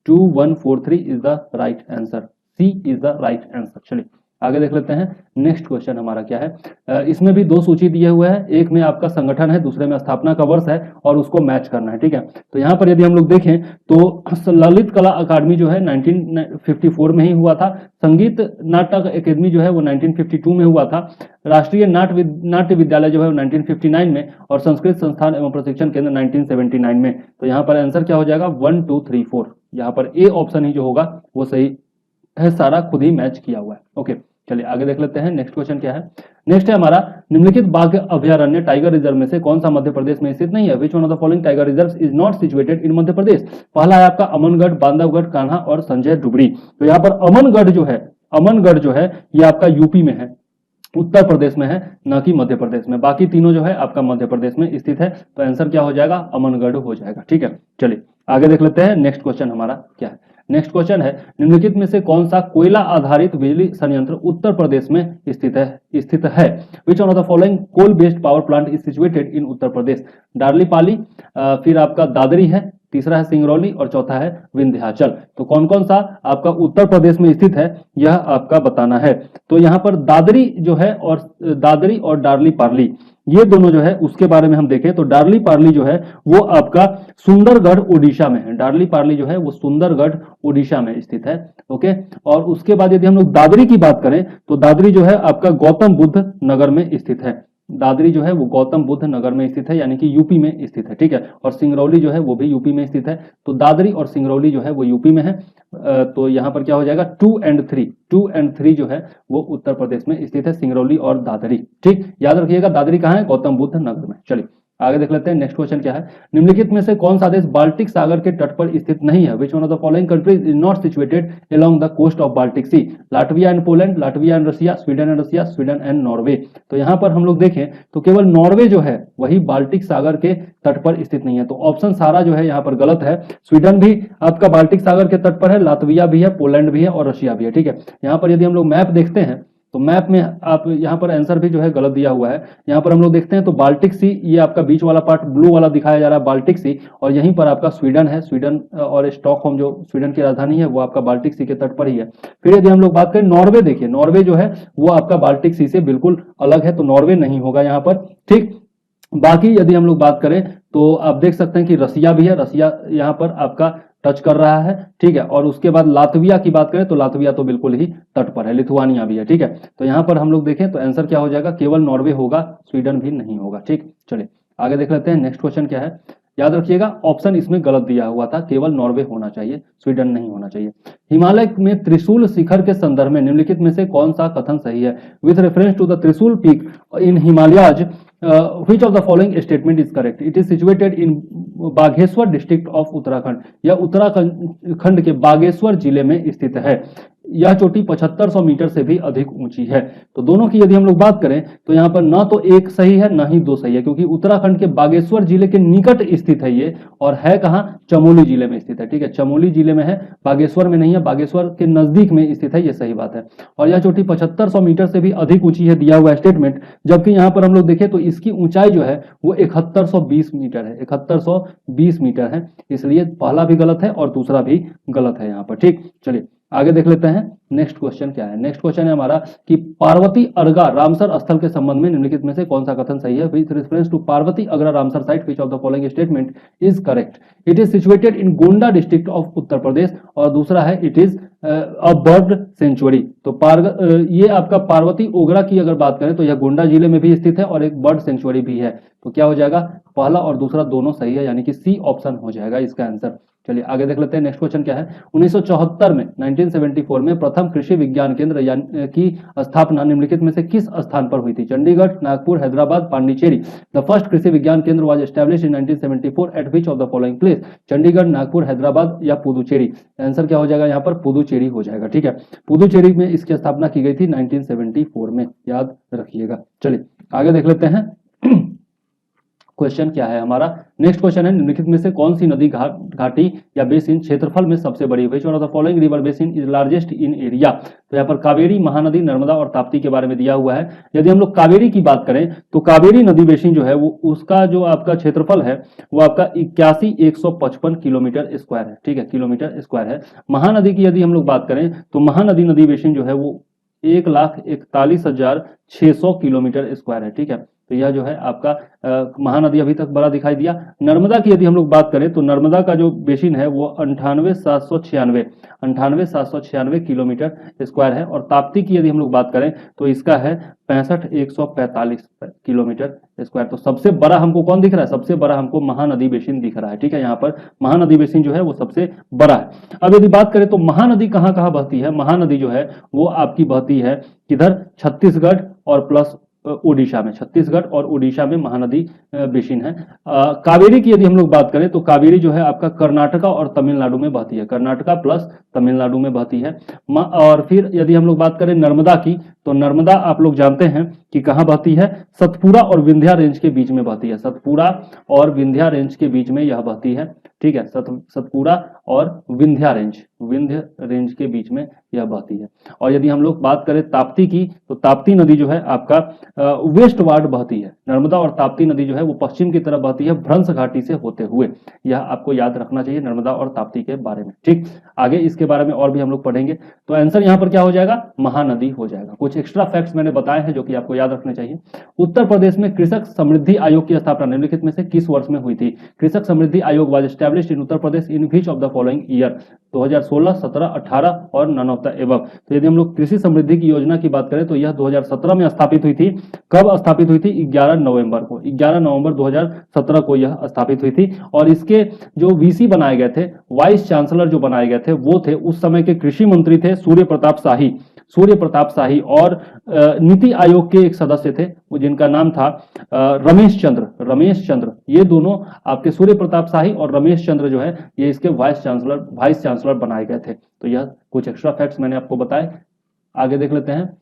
2143 is the right answer, C is the right answer. चलिए आगे देख लेते हैं नेक्स्ट क्वेश्चन हमारा क्या है। इसमें भी दो सूची दिए हुए हैं, एक में आपका संगठन है, दूसरे में स्थापना का वर्ष है और उसको मैच करना है, ठीक है। तो यहाँ पर यदि हम लोग देखें तो ललित कला अकादमी जो है 1954 में ही हुआ था, संगीत नाटक अकेदमी जो है वो 1952 में हुआ था, राष्ट्रीय नाट्य विद्यालय जो है 1959 में और संस्कृत संस्थान एवं प्रशिक्षण केंद्र 1979 में। तो यहाँ पर आंसर क्या हो जाएगा? 1 2 3 4, यहाँ पर ए ऑप्शन ही जो होगा वो सही है, सारा खुद ही मैच किया हुआ है, ओके। चलिए आगे देख लेते हैं नेक्स्ट क्वेश्चन क्या है। नेक्स्ट है हमारा निम्नलिखित बाघ अभयारण्य टाइगर रिजर्व में से कौन सा मध्य प्रदेश में स्थित नहीं है? Which one of the following tiger reserve is not situated in Madhya Pradesh? पहला है आपका अमनगढ़, बांधवगढ़, कान्हा और संजय डुबरी। तो यहाँ पर अमनगढ़ जो है ये आपका यूपी में है, उत्तर प्रदेश में है, न कि मध्य प्रदेश में। बाकी तीनों जो है आपका मध्य प्रदेश में स्थित है। तो आंसर क्या हो जाएगा, अमनगढ़ हो जाएगा। ठीक है, चलिए आगे देख लेते हैं। नेक्स्ट क्वेश्चन हमारा क्या है। नेक्स्ट क्वेश्चन है, निम्नलिखित में से कौन सा कोयला आधारित बिजली संयंत्र उत्तर प्रदेश में स्थित है। Which one of the following coal based power plant is situated in Uttar Pradesh. Darlipali, फिर आपका दादरी है, तीसरा है सिंगरौली और चौथा है विंध्याचल। तो कौन कौन सा आपका उत्तर प्रदेश में स्थित है यह आपका बताना है। तो यहाँ पर दादरी जो है और दादरी और डार्लीपाली ये दोनों जो है उसके बारे में हम देखें तो डार्लीपाली जो है वो आपका सुंदरगढ़ उड़ीसा में है। डार्लीपाली जो है वो सुंदरगढ़ उड़ीसा में स्थित है। ओके, और उसके बाद यदि हम लोग दादरी की बात करें तो दादरी जो है आपका गौतम बुद्ध नगर में स्थित है। दादरी जो है वो गौतम बुद्ध नगर में स्थित है, यानी कि यूपी में स्थित है। ठीक है, और सिंगरौली जो है वो भी यूपी में स्थित है। तो दादरी और सिंगरौली जो है वो यूपी में है। तो यहाँ पर क्या हो जाएगा, 2 और 3 जो है वो उत्तर प्रदेश में स्थित है, सिंगरौली और दादरी। ठीक, याद रखिएगा दादरी कहाँ है, गौतम बुद्ध नगर में। चलिए आगे देख लेते हैं। नेक्स्ट क्वेश्चन क्या है, निम्नलिखित में से कौन सा देश बाल्टिक सागर के तट पर स्थित नहीं है। Which one of the following countries is not situated along the coast of Baltic Sea. Latvia and Poland, Latvia and Russia, Sweden and Russia, Sweden and Norway. तो यहाँ पर हम लोग देखें तो केवल नॉर्वे जो है वही बाल्टिक सागर के तट पर स्थित नहीं है। तो ऑप्शन सारा जो है यहाँ पर गलत है। स्वीडन भी आपका बाल्टिक सागर के तट पर है, लातविया भी है, पोलैंड भी है और रशिया भी है। ठीक है, यहाँ पर यदि हम लोग मैप देखते हैं तो मैप में आप यहाँ पर आंसर भी जो है गलत दिया हुआ है। यहाँ पर हम लोग देखते हैं तो बाल्टिक सी, ये आपका बीच वाला पार्ट ब्लू वाला दिखाया जा रहा है बाल्टिक सी, और यहीं पर आपका स्वीडन है। स्वीडन और स्टॉकहोम जो स्वीडन की राजधानी है वो आपका बाल्टिक सी के तट पर ही है। फिर यदि हम लोग बात करें नॉर्वे, देखिए नॉर्वे जो है वो आपका बाल्टिक सी से बिल्कुल अलग है, तो नॉर्वे नहीं होगा यहाँ पर। ठीक, बाकी यदि हम लोग बात करें तो आप देख सकते हैं कि रसिया भी है, रसिया यहाँ पर आपका टच कर रहा है। ठीक है, और उसके बाद लातविया की बात करें तो लातविया तो बिल्कुल ही तट पर है, लिथुआनिया भी है। ठीक है, तो यहाँ पर हम लोग देखें तो आंसर क्या हो जाएगा, केवल नॉर्वे होगा, स्वीडन भी नहीं होगा। ठीक, चलिए आगे देख लेते हैं। नेक्स्ट क्वेश्चन क्या है, याद रखिएगा ऑप्शन इसमें गलत दिया हुआ था, केवल नॉर्वे होना चाहिए, स्वीडन नहीं होना चाहिए। हिमालय में त्रिशूल शिखर के संदर्भ में निम्नलिखित में से कौन सा कथन सही है। विथ रेफरेंस टू द त्रिशूल peak in Himalayas which of the following statement is correct? It is situated in Bageshwar district of Uttarakhand. यह उत्तराखंड के बागेश्वर जिले में स्थित है। यह चोटी 7500 मीटर से भी अधिक ऊंची है। तो दोनों की यदि हम लोग बात करें तो यहाँ पर ना तो एक सही है ना ही दो सही है, क्योंकि उत्तराखंड के बागेश्वर जिले के निकट स्थित है ये, और है कहाँ, चमोली जिले में स्थित है। ठीक है, चमोली जिले में है, बागेश्वर में नहीं है, बागेश्वर के नजदीक में स्थित है, ये सही बात है। और यह चोटी 7500 मीटर से भी अधिक ऊंची है, दिया हुआ स्टेटमेंट। जबकि यहाँ पर हम लोग देखें तो इसकी ऊंचाई जो है वो 7120 मीटर है, 7120 मीटर है, इसलिए पहला भी गलत है और दूसरा भी गलत है यहाँ पर। ठीक, चलिए आगे देख लेते हैं। नेक्स्ट क्वेश्चन क्या है, नेक्स्ट क्वेश्चन है हमारा कि पार्वती अरगा रामसर स्थल के संबंध में निम्नलिखित में से कौन सा कथन सही है। विथ रेफरेंस टू पार्वती अगरा Ramsar site which of the following statement is correct. It is situated in Gonda district of Uttar Pradesh, और दूसरा है it is a bird sanctuary. तो ये आपका पार्वती ओगरा की अगर बात करें तो यह गोंडा जिले में भी स्थित है और एक बर्ड सेंचुरी भी है। तो क्या हो जाएगा, पहला और दूसरा दोनों सही है, यानी कि सी ऑप्शन हो जाएगा इसका आंसर। चलिए आगे देख लेते हैं। नेक्स्ट क्वेश्चन क्या है, 1974 में 1974 में प्रथम कृषि विज्ञान केंद्र की स्थापना निम्नलिखित में से किस स्थान पर हुई थी। चंडीगढ़, नागपुर, हैदराबाद, पांडिचेरी। द फर्स्ट कृषि विज्ञान केंद्र was established in 1974 eight which of the following place. Chandigarh, Nagpur, Hyderabad या पुदुचेरी। आंसर क्या हो जाएगा यहाँ पर, पुदुचेरी हो जाएगा। ठीक है, पुदुचेरी में इसकी स्थापना की गई थी 1974 में, याद रखिएगा। चलिए आगे देख लेते हैं। क्वेश्चन क्या है हमारा, नेक्स्ट क्वेश्चन है निम्नलिखित में से कौन सी नदी घाटी या बेसिन क्षेत्रफल में सबसे बड़ी है। Which one of the following river basin is largest in area. तो यहाँ पर कावेरी, महानदी, नर्मदा और ताप्ती के बारे में दिया हुआ है। यदि हम लोग कावेरी की बात करें तो कावेरी नदी बेसिन जो है वो उसका जो आपका क्षेत्रफल है वो आपका 81,155 किलोमीटर स्क्वायर है। ठीक है, किलोमीटर स्क्वायर है। महानदी की यदि हम लोग बात करें तो महानदी नदी बेसिन जो है वो 1,41,600 किलोमीटर स्क्वायर है। ठीक है, तो यह जो है आपका महानदी अभी तक बड़ा दिखाई दिया। नर्मदा की यदि हम लोग बात करें तो नर्मदा का जो बेसिन है वो 98,796 किलोमीटर स्क्वायर है। और ताप्ती की यदि हम लोग बात करें तो इसका है 65,145 किलोमीटर स्क्वायर। तो सबसे बड़ा हमको कौन दिख रहा है, सबसे बड़ा हमको महानदी बेसिन दिख रहा है। ठीक है, यहाँ पर महानदी बेसिन जो है वो सबसे बड़ा है। अब यदि बात करें तो महानदी कहाँ कहाँ बहती है, महानदी जो है वो आपकी बहती है किधर, छत्तीसगढ़ और प्लस उड़ीसा में, छत्तीसगढ़ और उड़ीसा में महानदी बेसिन है। कावेरी की यदि हम लोग बात करें तो कावेरी जो है आपका कर्नाटका और तमिलनाडु में बहती है, कर्नाटका प्लस तमिलनाडु में बहती है। और फिर यदि हम लोग बात करें नर्मदा की तो नर्मदा आप लोग जानते हैं कि कहाँ बहती है, सतपुड़ा और विंध्या रेंज के बीच में बहती है, सतपुड़ा और विंध्या रेंज के बीच में यह बहती है, ठीक है, सतपुड़ा और विंध्य रेंज के बीच में यह बहती है। और यदि हम लोग बात करें ताप्ती की, तो ताप्ती नदी जो है आपका वेस्ट वार्ड बहती है, नर्मदा और ताप्ती नदी जो है वो पश्चिम की तरफ बहती है भ्रंश घाटी से होते हुए। यह आपको याद रखना चाहिए नर्मदा और ताप्ती के बारे में, ठीक। आगे इसके बारे में और भी हम लोग पढ़ेंगे। तो आंसर यहाँ पर क्या हो जाएगा, महानदी हो जाएगा। कुछ एक्स्ट्रा फैक्ट्स मैंने बताए हैं जो कि आपको याद रखने चाहिए। उत्तर प्रदेश में कृषक समृद्धि आयोग की स्थापना निम्नलिखित में से किस वर्ष में हुई थी? कृषक समृद्धि आयोग was established in Uttar Pradesh in which of the following year? 2016, 17, 18 और नन ऑफ द एबव। तो यदि हम लोग कृषि समृद्धि की योजना की बात करें तो यह 2017 में स्थापित हुई थी। कब स्थापित हुई थी? 11 नवंबर को, 11 नवंबर 2017 को यह स्थापित हुई थी। और इसके जो वीसी बनाए गए थे, वाइस चांसलर जो बनाए गए थे, वो थे उस समय के कृषि मंत्री थे सूर्य प्रताप शाही और नीति आयोग के एक सदस्य थे जिनका नाम था रमेश चंद्र। ये दोनों आपके सूर्य प्रताप शाही और रमेश चंद्र जो है ये इसके वाइस चांसलर बनाए गए थे। तो यह कुछ एक्स्ट्रा फैक्ट्स मैंने आपको बताए। आगे देख लेते हैं।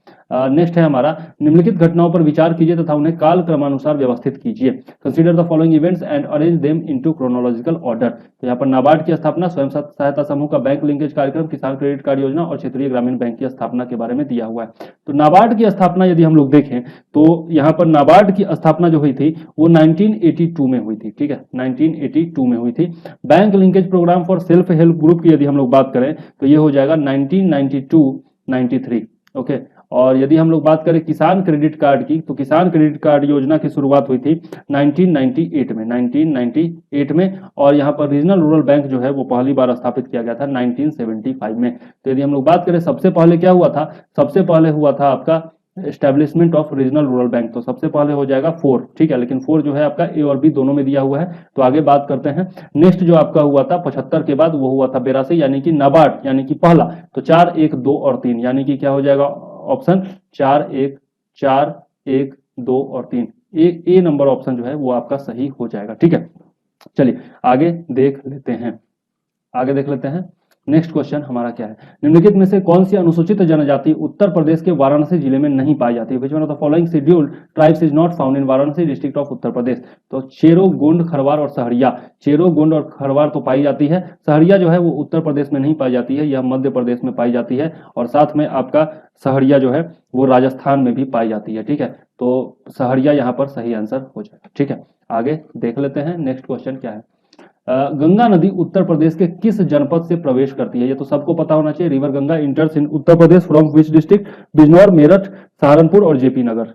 नेक्स्ट है हमारा, निम्नलिखित घटनाओं पर विचार कीजिए तथा उन्हें काल क्रमानुसार व्यवस्थित कीजिए। Consider the following events and arrange them into chronological order. तो यहाँ पर नाबार्ड की स्थापना, स्वयं सहायता समूह का बैंक लिंकेज कार्यक्रम, किसान क्रेडिट कार्ड योजना और क्षेत्रीय ग्रामीण बैंक की स्थापना के बारे में दिया हुआ है। तो नाबार्ड की स्थापना यदि हम लोग देखें तो यहाँ पर नाबार्ड की स्थापना जो हुई थी वो 1982 में हुई थी, ठीक है, 1982 में हुई थी। Bank linkage programme for self help group की यदि हम लोग बात करें तो ये हो जाएगा 1992-93, ओके। और यदि हम लोग बात करें किसान क्रेडिट कार्ड की, तो किसान क्रेडिट कार्ड योजना की शुरुआत हुई थी 1998 में। और यहाँ पर रीजनल रूरल बैंक जो है वो पहली बार स्थापित किया गया था 1975 में। तो यदि हम लोग बात करें सबसे पहले क्या हुआ था, सबसे पहले हुआ था आपका establishment of regional rural bank. तो सबसे पहले हो जाएगा 4, ठीक है, लेकिन 4 जो है आपका ए और बी दोनों में दिया हुआ है। तो आगे बात करते हैं। नेक्स्ट जो आपका हुआ था 75 के बाद वो हुआ था 82, यानी कि नाबार्ड, यानी कि पहला। तो 4, 1, 2 और 3, यानी कि क्या हो जाएगा ऑप्शन 4, 1, 2 और 3। ए नंबर ऑप्शन जो है वो आपका सही हो जाएगा, ठीक है। चलिए आगे देख लेते हैं। नेक्स्ट क्वेश्चन हमारा क्या है, निम्नलिखित में से कौन सी अनुसूचित जनजाति उत्तर प्रदेश के वाराणसी जिले में नहीं पाई जाती है? Which one of the following scheduled tribes is not found in Varanasi district of Uttar Pradesh? तो चेरो, गोंड, खरवार और सहरिया। चेरो, गोंड और खरवार तो पाई जाती है, सहरिया जो है वो उत्तर प्रदेश में नहीं पाई जाती है, यह मध्य प्रदेश में पाई जाती है। और साथ में आपका सहरिया जो है वो राजस्थान में भी पाई जाती है, ठीक है। तो सहरिया यहाँ पर सही आंसर हो जाएगा, ठीक है। आगे देख लेते हैं। नेक्स्ट क्वेश्चन क्या है, गंगा नदी उत्तर प्रदेश के किस जनपद से प्रवेश करती है? ये तो सबको पता होना चाहिए। River Ganga इंटर्स in Uttar Pradesh from which district? Bijnor, Meerut, Saharanpur और जेपी नगर।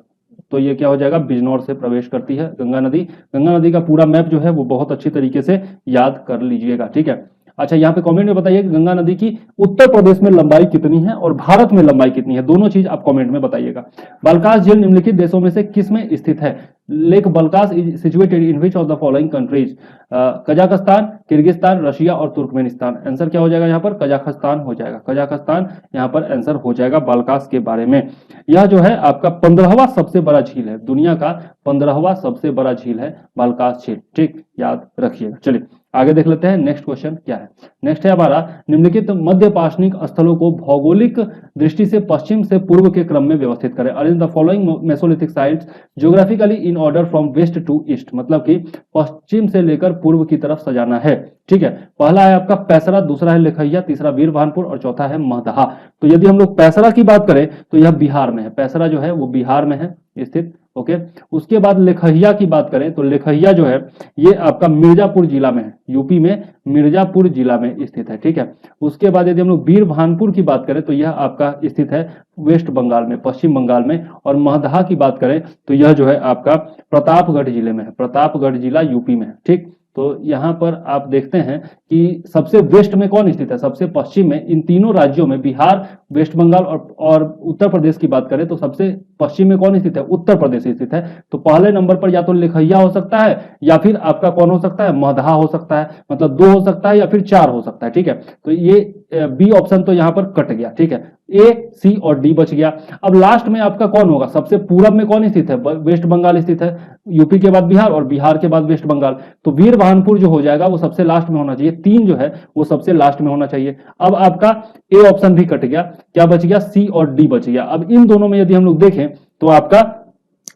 तो ये क्या हो जाएगा, बिजनौर से प्रवेश करती है गंगा नदी। गंगा नदी का पूरा मैप जो है वो बहुत अच्छी तरीके से याद कर लीजिएगा, ठीक है। अच्छा, यहाँ पे कमेंट में बताइए कि गंगा नदी की उत्तर प्रदेश में लंबाई कितनी है और भारत में लंबाई कितनी है, दोनों चीज आप कमेंट में बताइएगा। बाल्कास झील निम्नलिखित देशों में से किस में स्थित है? Lake Balkhash is situated in which of the following countries? Kazakhstan, Kyrgyzstan, Russia और तुर्कमेनिस्तान। आंसर क्या हो जाएगा यहाँ पर? कजाकिस्तान हो जाएगा। कजाकिस्तान यहाँ पर आंसर हो जाएगा बाल्कास के बारे में। यह जो है आपका 15वां सबसे बड़ा झील है, दुनिया का 15वां सबसे बड़ा झील है बाल्कास झील, ठीक, याद रखिएगा। चलिए आगे देख लेते हैं। नेक्स्ट क्वेश्चन क्या है, नेक्स्ट है हमारा, निम्नलिखित मध्य पाषाणिक स्थलों को भौगोलिक दृष्टि से पश्चिम से पूर्व के क्रम में व्यवस्थित करें। Arrange the following Mesolithic sites geographically in order from west to east, मतलब कि पश्चिम से लेकर पूर्व की तरफ सजाना है, ठीक है। पहला है आपका पैसरा, दूसरा है लेखैया, तीसरा वीरभानपुर और चौथा है महदहा। तो यदि हम लोग पैसरा की बात करें तो यह बिहार में है, पैसरा जो है वो बिहार में है स्थित, ओके। उसके बाद लेखैया की बात करें तो लेखैया जो है ये आपका मिर्जापुर जिला में है, यूपी में मिर्जापुर जिला में स्थित है, ठीक है। उसके बाद यदि हम लोग वीरभानपुर की बात करें तो यह आपका स्थित है वेस्ट बंगाल में, पश्चिम बंगाल में। और महदहा की बात करें तो यह जो है आपका प्रतापगढ़ जिले में है, प्रतापगढ़ जिला यूपी में है, ठीक। तो यहां पर आप देखते हैं कि सबसे वेस्ट में कौन स्थित है, सबसे पश्चिम में। इन तीनों राज्यों में बिहार, वेस्ट बंगाल और उत्तर प्रदेश की बात करें तो सबसे पश्चिम में कौन स्थित है? उत्तर प्रदेश स्थित है। तो पहले नंबर पर या तो लेखैया हो सकता है या फिर आपका कौन हो सकता है? महदहा हो सकता है, मतलब 2 हो सकता है या फिर 4 हो सकता है, ठीक है। तो ये बी ऑप्शन तो यहाँ पर कट गया, ठीक है। ए, सी और डी बच गया। अब लास्ट में आपका कौन होगा, सबसे पूरब में कौन स्थित है, वेस्ट बंगाल स्थित है, यूपी के बाद बिहार और बिहार के बाद वेस्ट बंगाल, तो वीरभानपुर जो हो जाएगा वो सबसे लास्ट में होना चाहिए, 3 जो है वो सबसे लास्ट में होना चाहिए। अब आपका ए ऑप्शन भी कट गया, क्या बच गया, सी और डी बच गया। अब इन दोनों में यदि हम लोग देखें तो आपका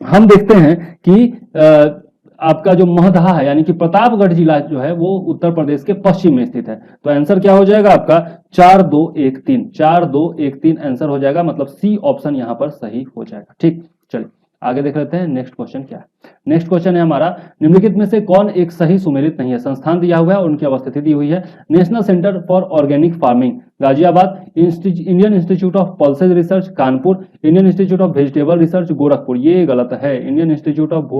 हम देखते हैं कि आपका जो महदहा है यानी कि प्रतापगढ़ जिला जो है वो उत्तर प्रदेश के पश्चिम में स्थित है। तो आंसर क्या हो जाएगा आपका 4213, 4213 आंसर हो जाएगा, मतलब सी ऑप्शन यहां पर सही हो जाएगा। ठीक, चलिए आगे देख लेते हैं नेक्स्ट क्वेश्चन क्या है। नेक्स्ट क्वेश्चन है हमारा, निम्नलिखित में से कौन एक सही सुमेलित नहीं है। संस्थान दिया हुआ है और उनकी अवस्थिति दी हुई है, national centre for organic farming Ghaziabad, Indian institute of pulses research Kanpur, Indian institute of vegetable research Gorakhpur. ये गलत है, Indian institute of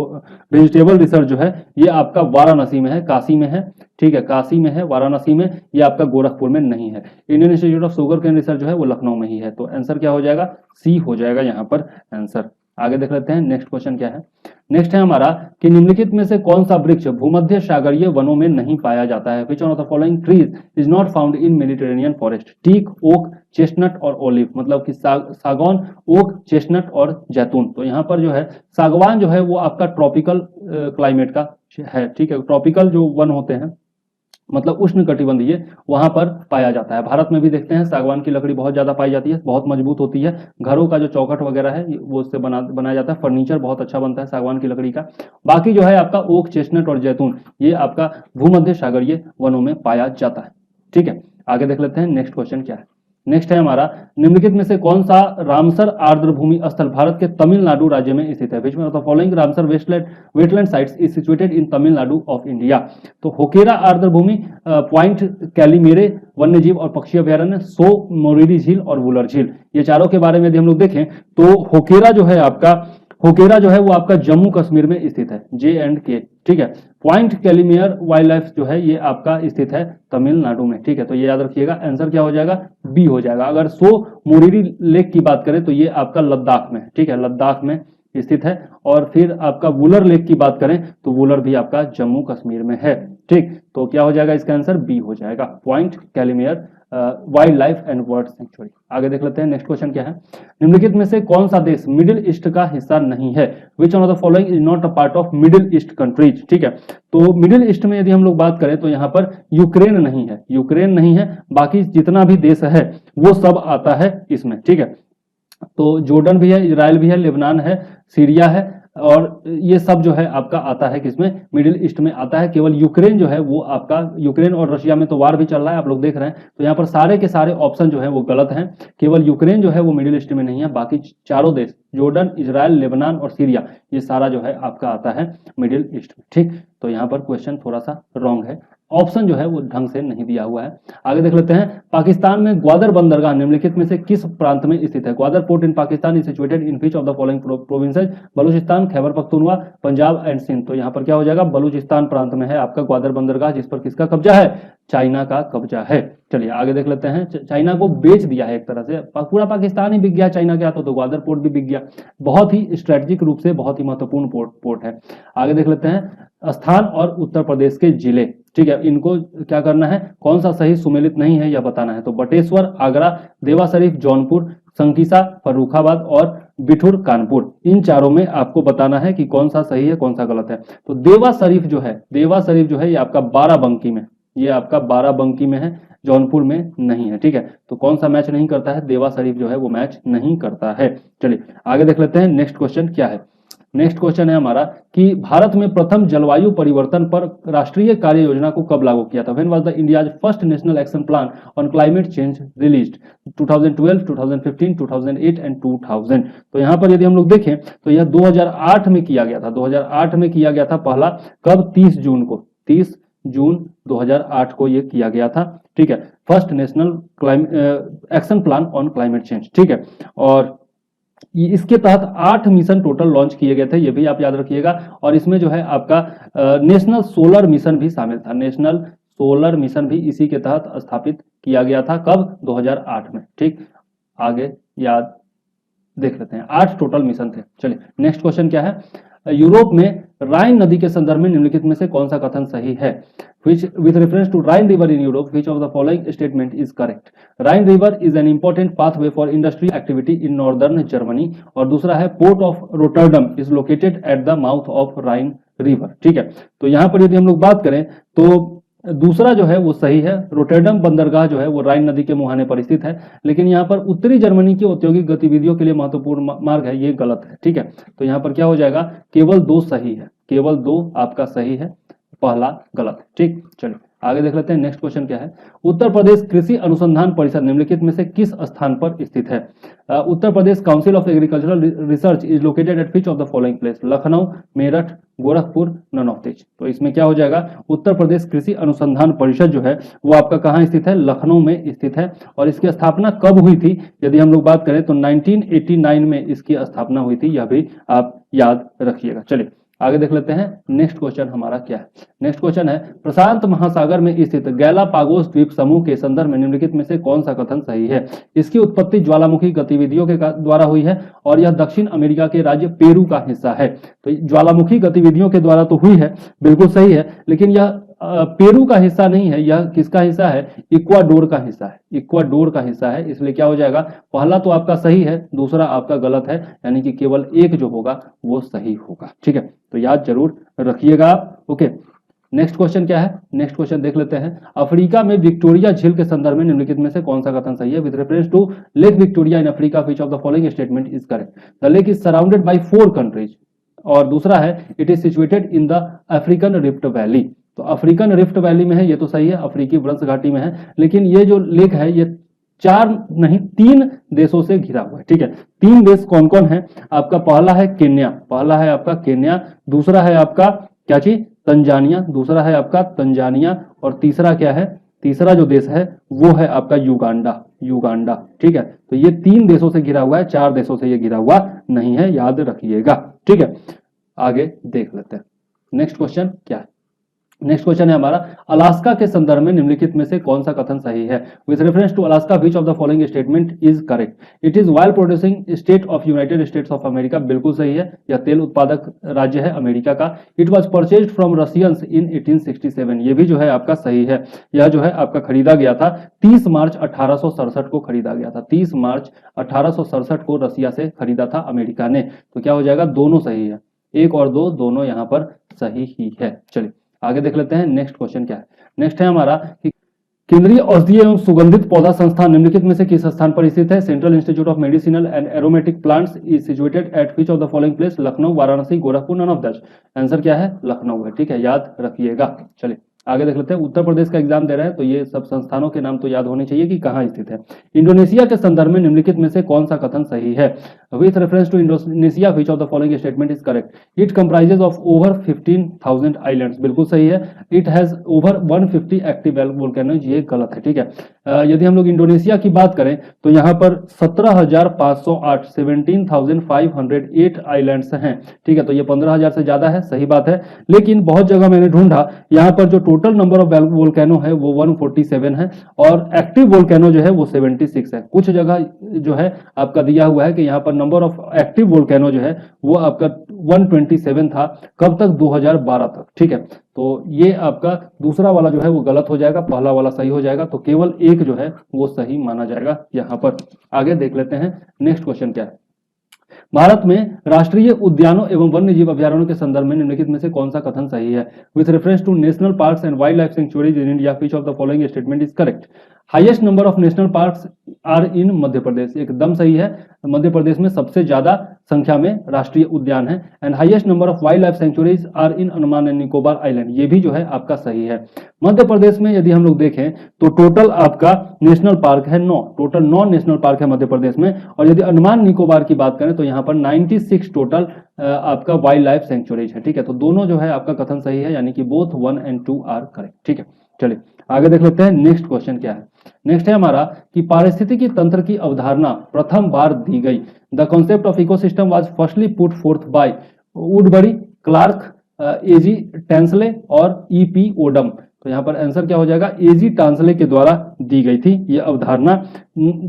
vegetable research जो है ये आपका वाराणसी में है, काशी में है, ठीक है, काशी में है, वाराणसी में, ये आपका गोरखपुर में नहीं है। Indian institute of sugar cane research जो है वो लखनऊ में ही है। तो आंसर क्या हो जाएगा, सी हो जाएगा यहाँ पर आंसर। आगे देख लेते हैं नेक्स्ट क्वेश्चन क्या है। नेक्स्ट है हमारा कि निम्नलिखित में से कौन सा वृक्ष भूमध्य सागरीय वनों में नहीं पाया जाता है। Which one of the following trees is not found in Mediterranean forest. Teak, oak, chestnut और ओलिव, मतलब कि सागौन, ओक, चेस्टनट और जैतून। तो यहाँ पर जो है सागवान जो है वो आपका ट्रॉपिकल क्लाइमेट का है, ठीक है, ट्रॉपिकल जो वन होते हैं मतलब उष्ण कटिबंधीय वहां पर पाया जाता है। भारत में भी देखते हैं सागवान की लकड़ी बहुत ज्यादा पाई जाती है, बहुत मजबूत होती है, घरों का जो चौखट वगैरह है वो उससे बनाया जाता है, फर्नीचर बहुत अच्छा बनता है सागवान की लकड़ी का। बाकी जो है आपका ओक, चेस्टनट और जैतून ये आपका भूमध्य सागरीय वनों में पाया जाता है। ठीक है, आगे देख लेते हैं नेक्स्ट क्वेश्चन क्या है। नेक्स्ट है हमारा, निम्नलिखित में से कौन सा रामसर आर्द्रभूमि स्थल भारत के तमिलनाडु राज्य में स्थित है। Which one of the following Ramsar wetland sites is situated in Tamil Nadu of India. तो होकेरा आर्द्रभूमि, पॉइंट कैलिमेरे वन्यजीव और पक्षी अभ्यारण्य, सो मोरिरी झील और वुलर झील, ये चारों के बारे में यदि हम लोग देखें तो होकेरा जो है वो आपका जम्मू कश्मीर में स्थित है, J&K, ठीक है। पॉइंट कैलिमेयर वाइल्ड लाइफ जो है ये आपका स्थित है तमिलनाडु में, ठीक है, तो ये याद रखिएगा, आंसर क्या हो जाएगा, बी हो जाएगा। अगर सो मोरिरी लेक की बात करें तो ये आपका लद्दाख में, ठीक है, लद्दाख में स्थित है। और फिर आपका वुलर लेक की बात करें तो वुलर भी आपका जम्मू कश्मीर में है। ठीक, तो क्या हो जाएगा इसका आंसर, बी हो जाएगा, Point Calimere wild life and bird sanctuary. आगे देख लेते हैं नेक्स्ट क्वेश्चन क्या है। निम्नलिखित में से कौन सा देश मिडिल ईस्ट का हिस्सा नहीं है। Which one of the following is not a part of middle east countries. ठीक है, तो मिडिल ईस्ट में यदि हम लोग बात करें तो यहाँ पर यूक्रेन नहीं है, यूक्रेन नहीं है, बाकी जितना भी देश है वो सब आता है इसमें। ठीक है, तो जॉर्डन भी है, इजराइल भी है, लेबनान है, सीरिया है, और ये सब जो है आपका आता है किसमें, मिडिल ईस्ट में आता है। केवल यूक्रेन जो है वो आपका, यूक्रेन और रशिया में तो वार भी चल रहा है आप लोग देख रहे हैं, तो यहाँ पर सारे के सारे ऑप्शन जो है वो गलत हैं। केवल यूक्रेन जो है वो मिडिल ईस्ट में नहीं है, बाकी चारों देश जॉर्डन, इजराइल, लेबनान और सीरिया ये सारा जो है आपका आता है मिडिल ईस्ट में। ठीक, तो यहाँ पर क्वेश्चन थोड़ा सा रॉन्ग है, ऑप्शन जो है वो ढंग से नहीं दिया हुआ है। आगे देख लेते हैं, पाकिस्तान में ग्वादर बंदरगाह निम्नलिखित में से किस प्रांत में स्थित है। Gwadar port in Pakistan is situated in which of the following provinces. Balochistan, Khyber Pakhtunkhwa, Punjab and Sindh. तो यहाँ पर क्या हो जाएगा, बलूचिस्तान प्रांत में है आपका ग्वादर बंदरगाह, जिस पर किसका कब्जा है, चाइना का कब्जा है। चलिए आगे देख लेते हैं, चाइना को बेच दिया है एक तरह से, पूरा पाकिस्तान ही बिक गया चाइना के हाथों, तो ग्वादर पोर्ट भी बिक गया। बहुत ही स्ट्रेटेजिक रूप से बहुत ही महत्वपूर्ण पोर्ट है। आगे देख लेते हैं, स्थान और उत्तर प्रदेश के जिले, ठीक है, इनको क्या करना है, कौन सा सही सुमेलित नहीं है यह बताना है। तो बटेश्वर आगरा, देवा शरीफ जौनपुर, संकीसा फर्रुखाबाद और बिठूर कानपुर, इन चारों में आपको बताना है कि कौन सा सही है कौन सा गलत है। तो देवा शरीफ जो है ये आपका बाराबंकी में, ये आपका बाराबंकी में है, जौनपुर में नहीं है। ठीक है, तो कौन सा मैच नहीं करता है, देवा शरीफ जो है वो मैच नहीं करता है। चलिए आगे देख लेते हैं नेक्स्ट क्वेश्चन क्या है। नेक्स्ट क्वेश्चन है हमारा कि भारत में प्रथम जलवायु परिवर्तन पर राष्ट्रीय कार्य योजना को कब लागू किया था। When was the India's first national action plan on climate change released. 2012, 2015, 2008 and 2000। तो यहाँ पर यदि हम लोग देखें तो यह 2008 में किया गया था, 2008 में किया गया था पहला, कब, 30 जून को, 30 जून 2008 को यह किया गया था। ठीक है, first national action plan on climate change. ठीक है, और इसके तहत 8 मिशन टोटल लॉन्च किए गए थे, ये भी आप याद रखिएगा। और इसमें जो है आपका नेशनल सोलर मिशन भी शामिल था, नेशनल सोलर मिशन भी इसी के तहत स्थापित किया गया था, कब, 2008 में। ठीक, आगे याद देख लेते हैं, 8 टोटल मिशन थे। चलिए नेक्स्ट क्वेश्चन क्या है। यूरोप में राइन नदी के संदर्भ में निम्नलिखित में से कौन सा कथन सही है? Which with reference to Rhine River in Europe, which of the following statement is correct? Rhine River is an important pathway for industrial activity in northern Germany. और दूसरा है Port of Rotterdam is located at the mouth of Rhine River. ठीक है, तो यहाँ पर यदि हम लोग बात करें तो दूसरा जो है वो सही है। रोटरडम बंदरगाह जो है वो राइन नदी के मुहाने पर स्थित है, लेकिन यहाँ पर उत्तरी जर्मनी की औद्योगिक गतिविधियों के लिए महत्वपूर्ण मार्ग है, ये गलत है। ठीक है, तो यहाँ पर क्या हो जाएगा? केवल 2 सही है, केवल 2 आपका सही है, पहला गलत है। ठीक, चलिए आगे देख लेते हैं। नेक्स्ट क्वेश्चन क्या है? उत्तर प्रदेश कृषि अनुसंधान परिषद निम्नलिखित में से किस स्थान पर स्थित है? Uttar Pradesh Council of Agricultural Research is located at which of the following place? Lucknow, Meerut, Gorakhpur, none of this. तो इसमें क्या हो जाएगा? उत्तर प्रदेश कृषि अनुसंधान परिषद जो है वो आपका कहाँ स्थित है? लखनऊ में स्थित है। और इसकी स्थापना कब हुई थी यदि हम लोग बात करें तो 1989 में इसकी स्थापना हुई थी, यह भी आप याद रखिएगा। चलिए आगे देख लेते हैं। नेक्स्ट क्वेश्चन हमारा क्या है? नेक्स्ट क्वेश्चन है प्रशांत महासागर में स्थित गैलापागोस द्वीप समूह के संदर्भ में निम्नलिखित में से कौन सा कथन सही है? इसकी उत्पत्ति ज्वालामुखी गतिविधियों के द्वारा हुई है और यह दक्षिण अमेरिका के राज्य पेरू का हिस्सा है। तो ज्वालामुखी गतिविधियों के द्वारा तो हुई है, बिल्कुल सही है, लेकिन यह पेरू का हिस्सा नहीं है, यह किसका हिस्सा है? इक्वाडोर का हिस्सा है, इक्वाडोर का हिस्सा है। इसलिए क्या हो जाएगा? पहला तो आपका सही है, दूसरा आपका गलत है, यानी कि केवल एक जो होगा वो सही होगा। ठीक है, तो याद जरूर रखिएगा आप। ओके, नेक्स्ट क्वेश्चन क्या है? नेक्स्ट क्वेश्चन देख लेते हैं। अफ्रीका में विक्टोरिया झील के संदर्भ में निम्नलिखित में से कौन सा कथन सही है? With reference to lake Victoria in Africa which of the following statement is correct? The lake is surrounded by 4 countries. और दूसरा है it is situated in the African rift valley. तो अफ्रीकन रिफ्ट वैली में है, ये तो सही है, अफ्रीकी वंश घाटी में है, लेकिन ये जो लेक है ये 4 नहीं 3 देशों से घिरा हुआ है। ठीक है, 3 देश कौन कौन है? आपका पहला है केन्या, पहला है आपका केन्या, दूसरा है आपका क्या चीज? तंजानिया, दूसरा है आपका तंजानिया, और तीसरा क्या है? तीसरा जो देश है वो है आपका युगांडा, युगांडा। ठीक है, तो ये 3 देशों से घिरा हुआ है, 4 देशों से ये घिरा हुआ नहीं है, याद रखिएगा। ठीक है, आगे देख लेते हैं। नेक्स्ट क्वेश्चन क्या है? नेक्स्ट क्वेश्चन है हमारा अलास्का के संदर्भ में निम्नलिखित में से कौन सा कथन सही है? With reference to Alaska which of the following statement is correct? It is oil producing state of United States of America, बिल्कुल सही है, यह तेल उत्पादक राज्य है अमेरिका का। It was purchased from Russians इन 1867, ये भी जो है आपका सही है, यह जो है आपका खरीदा गया था 30 मार्च 1867 को खरीदा गया था, 30 मार्च 1867 को रसिया से खरीदा था अमेरिका ने। तो क्या हो जाएगा? दोनों सही है, 1 और 2 दोनों यहाँ पर सही ही है। चलिए आगे देख लेते हैं। नेक्स्ट क्वेश्चन क्या है? नेक्स्ट है हमारा कि केंद्रीय औषधीय एवं सुगंधित पौधा संस्थान निम्नलिखित में से किस स्थान पर स्थित है? Central institute of medicinal and aromatic plants is situated at which of the following place? Lucknow, Varanasi, Gorakhpur, none of that. Answer क्या है? लखनऊ है। ठीक है, याद रखिएगा। चलिए आगे देख लेते हैं। उत्तर प्रदेश का एग्जाम दे रहे हैं तो ये सब संस्थानों के नाम तो याद होने चाहिए कि कहाँ स्थित है। इंडोनेशिया के संदर्भ में निम्नलिखित में से कौन सा कथन सही है? With reference to Indonesia which of the following statement is correct? It comprises of over 15,000 islands, बिल्कुल सही है। It has over 150 active volcanoes, ये गलत है। ठीक है, यदि हम लोग इंडोनेशिया की बात करें तो यहाँ पर 17,508 17,508 आइलैंड्स हैं। ठीक है, तो ये 15,000 से ज्यादा है, सही बात है, लेकिन बहुत जगह मैंने ढूंढा यहाँ पर जो टोटल नंबर ऑफ वोल्केनो है वो 147 है और एक्टिव वोल्केनो जो है वो 76 है। कुछ जगह जो है आपका दिया हुआ है कि यहाँ पर नंबर ऑफ एक्टिव वोल्केनो जो है वो आपका 127 था, कब तक? 2012 तक। ठीक है, तो ये आपका दूसरा वाला जो है वो गलत हो जाएगा, पहला वाला सही हो जाएगा, तो केवल एक जो है वो सही माना जाएगा यहाँ पर। आगे देख लेते हैं। नेक्स्ट क्वेश्चन क्या है? भारत में राष्ट्रीय उद्यानों एवं वन्य जीव अभ्यारण्यों के संदर्भ में निम्नलिखित में से कौन सा कथन सही है? With reference to national parks and wild life sanctuaries in India which of the following statement is correct? Highest number of national parks are in Madhya Pradesh, एकदम सही है, मध्य प्रदेश में सबसे ज्यादा संख्या में राष्ट्रीय उद्यान है। And highest number of wild life sanctuaries are in Andaman and Nicobar island, ये भी जो है आपका सही है। मध्य प्रदेश में यदि हम लोग देखें तो टोटल आपका नेशनल पार्क है 9, टोटल 9 नेशनल पार्क है मध्य प्रदेश में। और यदि अंडमान निकोबार की बात करें तो यहाँ पर 96 टोटल आपका वाइल्ड लाइफ सेंचुरीज है। ठीक है, तो दोनों जो है आपका कथन सही है, यानी कि बोथ 1 and 2 आर करेक्ट। ठीक है, चलिए आगे देख लेते हैं। नेक्स्ट क्वेश्चन क्या है? नेक्स्ट है हमारा कि पारिस्थितिकी तंत्र की अवधारणा प्रथम बार दी गई। The concept of ecosystem was firstly put forth by Woodbury, Clark, AG Tansley और ईपी ओडम। तो यहाँ पर आंसर क्या हो जाएगा? एजी टांसले के द्वारा दी गई थी ये अवधारणा।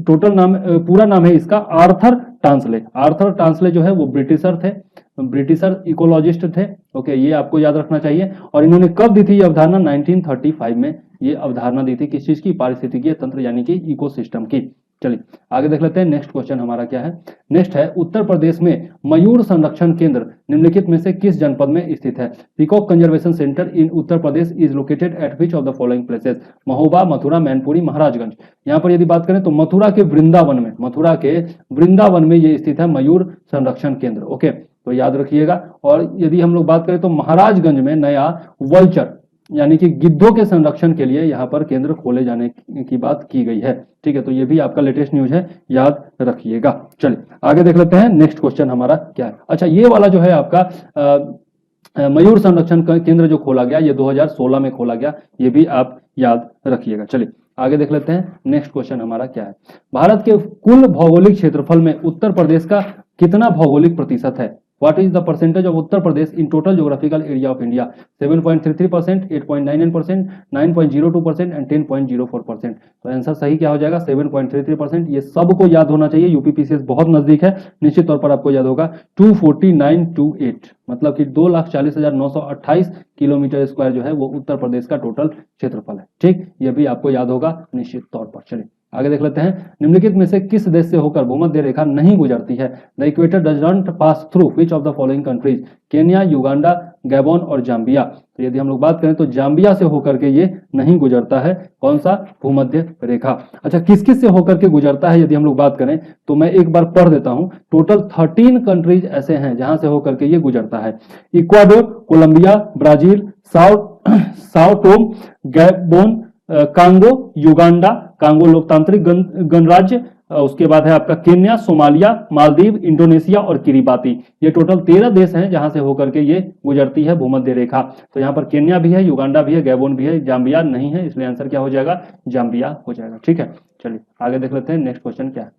टोटल नाम, पूरा नाम है इसका आर्थर टांसले। आर्थर टांसले जो है वो ब्रिटिशर थे, ब्रिटिशर इकोलॉजिस्ट थे। ओके, ये आपको याद रखना चाहिए। और इन्होंने कब दी थी ये अवधारणा? 1935 में ये अवधारणा दी थी। किस चीज की? पारिस्थितिकीय तंत्र यानी कि इकोसिस्टम की। चलिए आगे देख लेते हैं। नेक्स्ट क्वेश्चन हमारा क्या है? नेक्स्ट है, उत्तर प्रदेश में मयूर संरक्षण केंद्र निम्नलिखित में से किस जनपद में स्थित है? Peacock conservation centre in Uttar Pradesh is located at which of the following places? Mahoba, Mathura, Mainpuri, Maharajganj. यहाँ पर यदि बात करें तो मथुरा के वृंदावन में, मथुरा के वृंदावन में ये स्थित है मयूर संरक्षण केंद्र। ओके, तो याद रखिएगा। और यदि हम लोग बात करें तो महाराजगंज में नया वल्चर यानी कि गिद्धों के संरक्षण के लिए यहाँ पर केंद्र खोले जाने की बात की गई है। ठीक है, तो ये भी आपका लेटेस्ट न्यूज है, याद रखिएगा। चलिए आगे देख लेते हैं। नेक्स्ट क्वेश्चन हमारा क्या है? अच्छा, ये वाला जो है आपका मयूर संरक्षण केंद्र जो खोला गया, ये 2016 में खोला गया, ये भी आप याद रखिएगा। चलिए आगे देख लेते हैं। नेक्स्ट क्वेश्चन हमारा क्या है? भारत के कुल भौगोलिक क्षेत्रफल में उत्तर प्रदेश का कितना भौगोलिक प्रतिशत है? What is the percentage of Uttar Pradesh in total geographical area of India? 7.33%, 8.99%, 9.02% and 10.04%। तो आंसर सही क्या हो जाएगा? 7.33%। ये सबको याद होना चाहिए, यूपीपीसीएस बहुत नजदीक है, निश्चित तौर पर आपको याद होगा। 24928 मतलब कि 2,40,928 किलोमीटर स्क्वायर जो है वो उत्तर प्रदेश का टोटल क्षेत्रफल है। ठीक, ये भी आपको याद होगा निश्चित तौर पर। चलिए आगे देख लेते हैं। निम्नलिखित में से किस देश से होकर भूमध्य रेखा नहीं गुजरती है? The equator does not pass through which of the following countries? Kenya, Uganda, Gabon और जाम्बिया। तो यदि हम लोग बात करें तो जाम्बिया से होकर के ये नहीं गुजरता है। कौन सा? भूमध्य रेखा। अच्छा, किस किस से होकर के गुजरता है यदि हम लोग बात करें तो मैं एक बार पढ़ देता हूं। टोटल 13 कंट्रीज ऐसे हैं जहां से होकर के ये गुजरता है। Ecuador, Colombia, Brazil, Sao Tome, Gabon, Congo, Uganda, Congo लोकतांत्रिक गणराज्य, उसके बाद है आपका केन्या, सोमालिया, मालदीव, इंडोनेशिया और किरिबाती। ये टोटल 13 देश हैं जहां से होकर के ये गुजरती है भूमध्य रेखा। तो यहाँ पर केन्या भी है, युगांडा भी है, गैबोन भी है, जाम्बिया नहीं है, इसलिए आंसर क्या हो जाएगा? जाम्बिया हो जाएगा। ठीक है, चलिए आगे देख लेते हैं। नेक्स्ट क्वेश्चन क्या है?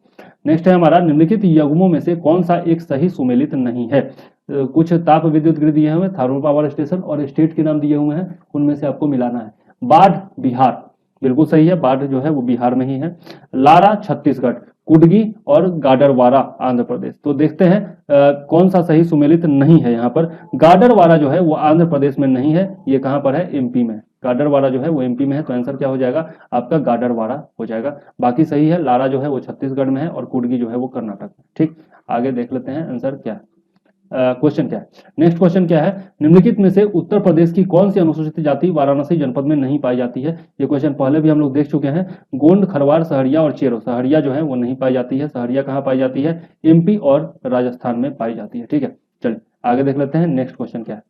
नेक्स्ट है हमारा, निम्नलिखित युग्मों में से कौन सा एक सही सुमेलित नहीं है? कुछ ताप विद्युत गृह दिए हुए, थर्मल पावर स्टेशन और स्टेट के नाम दिए हुए हैं, उनमें से आपको मिलाना है। बाढ़ बिहार बिल्कुल सही है, बाढ़ जो है वो बिहार में ही है। लारा छत्तीसगढ़, कुडगी और गाडरवारा आंध्र प्रदेश। तो देखते हैं कौन सा सही सुमेलित नहीं है। यहाँ पर गाडरवारा जो है वो आंध्र प्रदेश में नहीं है, ये कहां पर है? एमपी में। गाडरवारा जो है वो एमपी में है, तो आंसर क्या हो जाएगा? आपका गाडरवारा हो जाएगा। बाकी सही है, लारा जो है वो छत्तीसगढ़ में है और कुडगी जो है वो कर्नाटक में। ठीक, आगे देख लेते हैं आंसर क्या है, क्वेश्चन क्या है। नेक्स्ट क्वेश्चन क्या है? निम्नलिखित में से उत्तर प्रदेश की कौन सी अनुसूचित जाति वाराणसी जनपद में नहीं पाई जाती है? ये क्वेश्चन पहले भी हम लोग देख चुके हैं। गोंड, खरवार, सहरिया और चेरो। सहरिया जो है वो नहीं पाई जाती है। सहरिया कहाँ पाई जाती है? एमपी और राजस्थान में पाई जाती है। ठीक है, चलिए आगे देख लेते हैं। नेक्स्ट क्वेश्चन क्या है?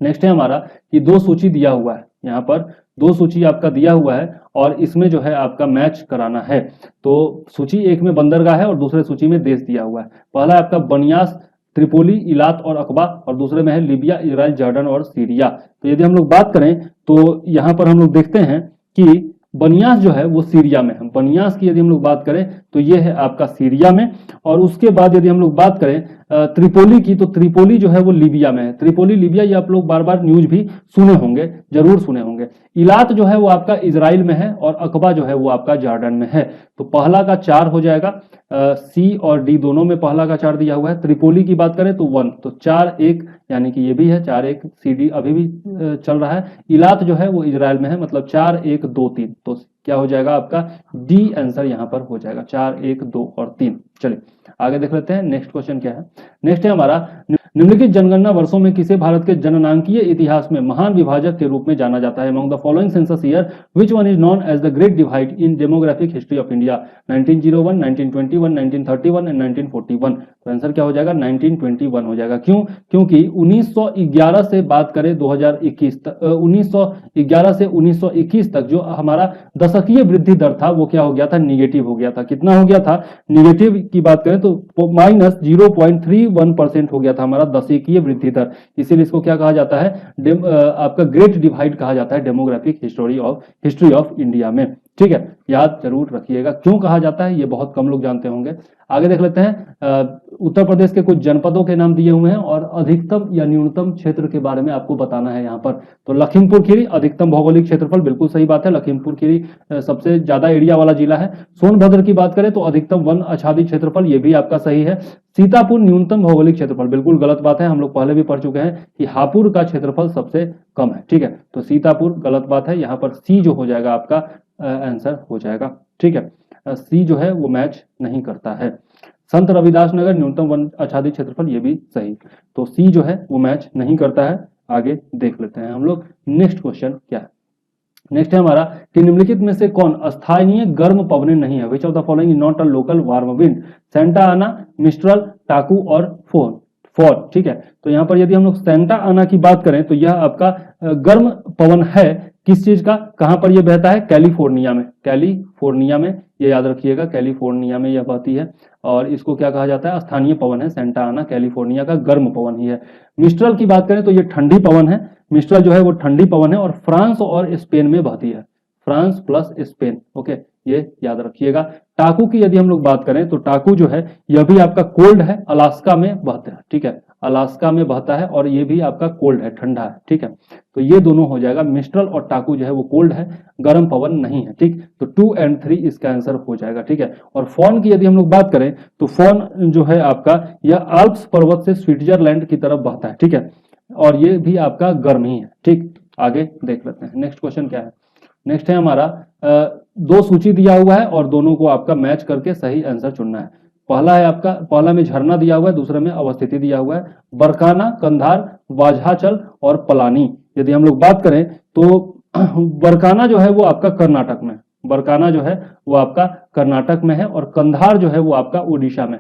नेक्स्ट है हमारा कि दो सूची दिया हुआ है, यहाँ पर दो सूची आपका दिया हुआ है और इसमें जो है आपका मैच कराना है। तो सूची एक में बंदरगाह है और दूसरे सूची में देश दिया हुआ है। पहला आपका बनियास, त्रिपोली, इलात और अकबा, और दूसरे में है लीबिया, इजराइल, जॉर्डन और सीरिया। तो यदि हम लोग बात करें तो यहाँ पर हम लोग देखते हैं कि बनियास जो है वो सीरिया में है। बनियास की यदि हम लोग बात करें तो ये है आपका सीरिया में। और उसके बाद यदि हम लोग बात करें त्रिपोली की, तो त्रिपोली जो है वो लीबिया में है। त्रिपोली लीबिया, ये आप लोग बार बार न्यूज भी सुने होंगे, जरूर सुने होंगे। इलात जो है वो आपका इजराइल में है और अकबा जो है वो आपका जॉर्डन में है। तो पहला का 4 हो जाएगा। सी और डी दोनों में पहला का 4 दिया हुआ है। त्रिपोली की बात करें तो 1, तो 4-1 यानी कि ये भी है 4-1। सी डी अभी भी चल रहा है। इलात जो है वो इजराइल में है, मतलब 4-1-2-3। तो क्या हो जाएगा आपका? डी आंसर यहाँ पर हो जाएगा, 4-1-2 और 3। चलिए आगे देख लेते हैं। नेक्स्ट क्वेश्चन क्या है? नेक्स्ट है हमारा, निम्नलिखित जनगणना वर्षों में किसे भारत के जननांकीय इतिहास में महान विभाजक के रूप में जाना जाता है? Among the following census year which one is known as the great divide in demographic history of India? 1901, 1921, 1931 and 1941। तो आंसर क्या हो जाएगा? 1921 हो जाएगा। क्यों? क्योंकि 1911 से बात करें 2021 तक, 1911 से 1921 तक जो हमारा दशकीय वृद्धि दर था वो क्या हो गया था? निगेटिव हो गया था। कितना हो गया था? निगेटिव की बात करें तो -0.31% हो गया था हमारा दशकीय वृद्धि दर। इसीलिए इसको क्या कहा जाता है? आपका ग्रेट डिवाइड कहा जाता है डेमोग्राफिक हिस्ट्री ऑफ इंडिया में। ठीक है, याद जरूर रखिएगा। क्यों कहा जाता है ये बहुत कम लोग जानते होंगे। आगे देख लेते हैं, उत्तर प्रदेश के कुछ जनपदों के नाम दिए हुए हैं और अधिकतम या न्यूनतम क्षेत्र के बारे में आपको बताना है यहाँ पर। तो लखीमपुर खीरी अधिकतम भौगोलिक क्षेत्रफल, बिल्कुल सही बात है, लखीमपुर खीरी सबसे ज्यादा एरिया वाला जिला है। सोनभद्र की बात करें तो अधिकतम वन आच्छादित क्षेत्रफल, ये भी आपका सही है। सीतापुर न्यूनतम भौगोलिक क्षेत्रफल, बिल्कुल गलत बात है, हम लोग पहले भी पढ़ चुके हैं कि हापुड़ का क्षेत्रफल सबसे कम है। ठीक है, तो सीतापुर गलत बात है, यहाँ पर सी जो हो जाएगा आपका आंसर हो जाएगा। ठीक है, सी जो है वो मैच नहीं करता है। संत रविदास नगर न्यूनतम वन आच्छादित क्षेत्रफल, ये भी सही, तो सी जो है वो मैच नहीं करता है। आगे देख लेते हैं हम लोग नेक्स्ट क्वेश्चन क्या है। नेक्स्ट है हमारा कि निम्नलिखित में से कौन स्थानीय गर्म पवनें नहीं है। Which of the following is not a local warm wind. Santa आना, मिस्ट्रल, टाकू और फोन। ठीक है, तो यहाँ पर यदि हम लोग सेंटा आना की बात करें तो यह आपका गर्म पवन है। किस चीज का, कहां पर यह बहता है, कैलिफोर्निया में। कैलिफोर्निया में, ये याद रखिएगा, कैलिफोर्निया में यह बहती है और इसको क्या कहा जाता है, स्थानीय पवन है। सेंटा आना कैलिफोर्निया का गर्म पवन ही है। मिस्ट्रल की बात करें तो ये ठंडी पवन है। मिस्ट्रल जो है वो ठंडी पवन है और फ्रांस और स्पेन में बहती है। फ्रांस प्लस स्पेन, ओके, ये याद रखिएगा। टाकू की यदि हम लोग बात करें तो टाकू जो है यह भी आपका कोल्ड है, अलास्का में बहता है। ठीक है, अलास्का में बहता है और ये भी आपका कोल्ड है, ठंडा है। ठीक है, तो ये दोनों हो जाएगा। मिस्ट्रल और टाकू जो है वो कोल्ड है, गर्म पवन नहीं है। ठीक, तो 2 और 3 इसका आंसर हो जाएगा। ठीक है, और फोन की यदि हम लोग बात करें तो फोन जो है आपका यह आल्प्स पर्वत से स्विट्जरलैंड की तरफ बहता है। ठीक है, और ये भी आपका गर्म ही है। ठीक, आगे देख लेते हैं नेक्स्ट क्वेश्चन क्या है। नेक्स्ट है हमारा, दो सूची दिया हुआ है और दोनों को आपका मैच करके सही आंसर चुनना है। पहला है आपका, पहला में झरना दिया हुआ है, दूसरे में अवस्थिति दिया हुआ है। बरकाना, कंधार, वाझाचल और पलानी। यदि हम लोग बात करें तो बरकाना जो है वो आपका कर्नाटक में, बरकाना जो है वो आपका कर्नाटक में है और कंधार जो है वो आपका उड़ीसा में।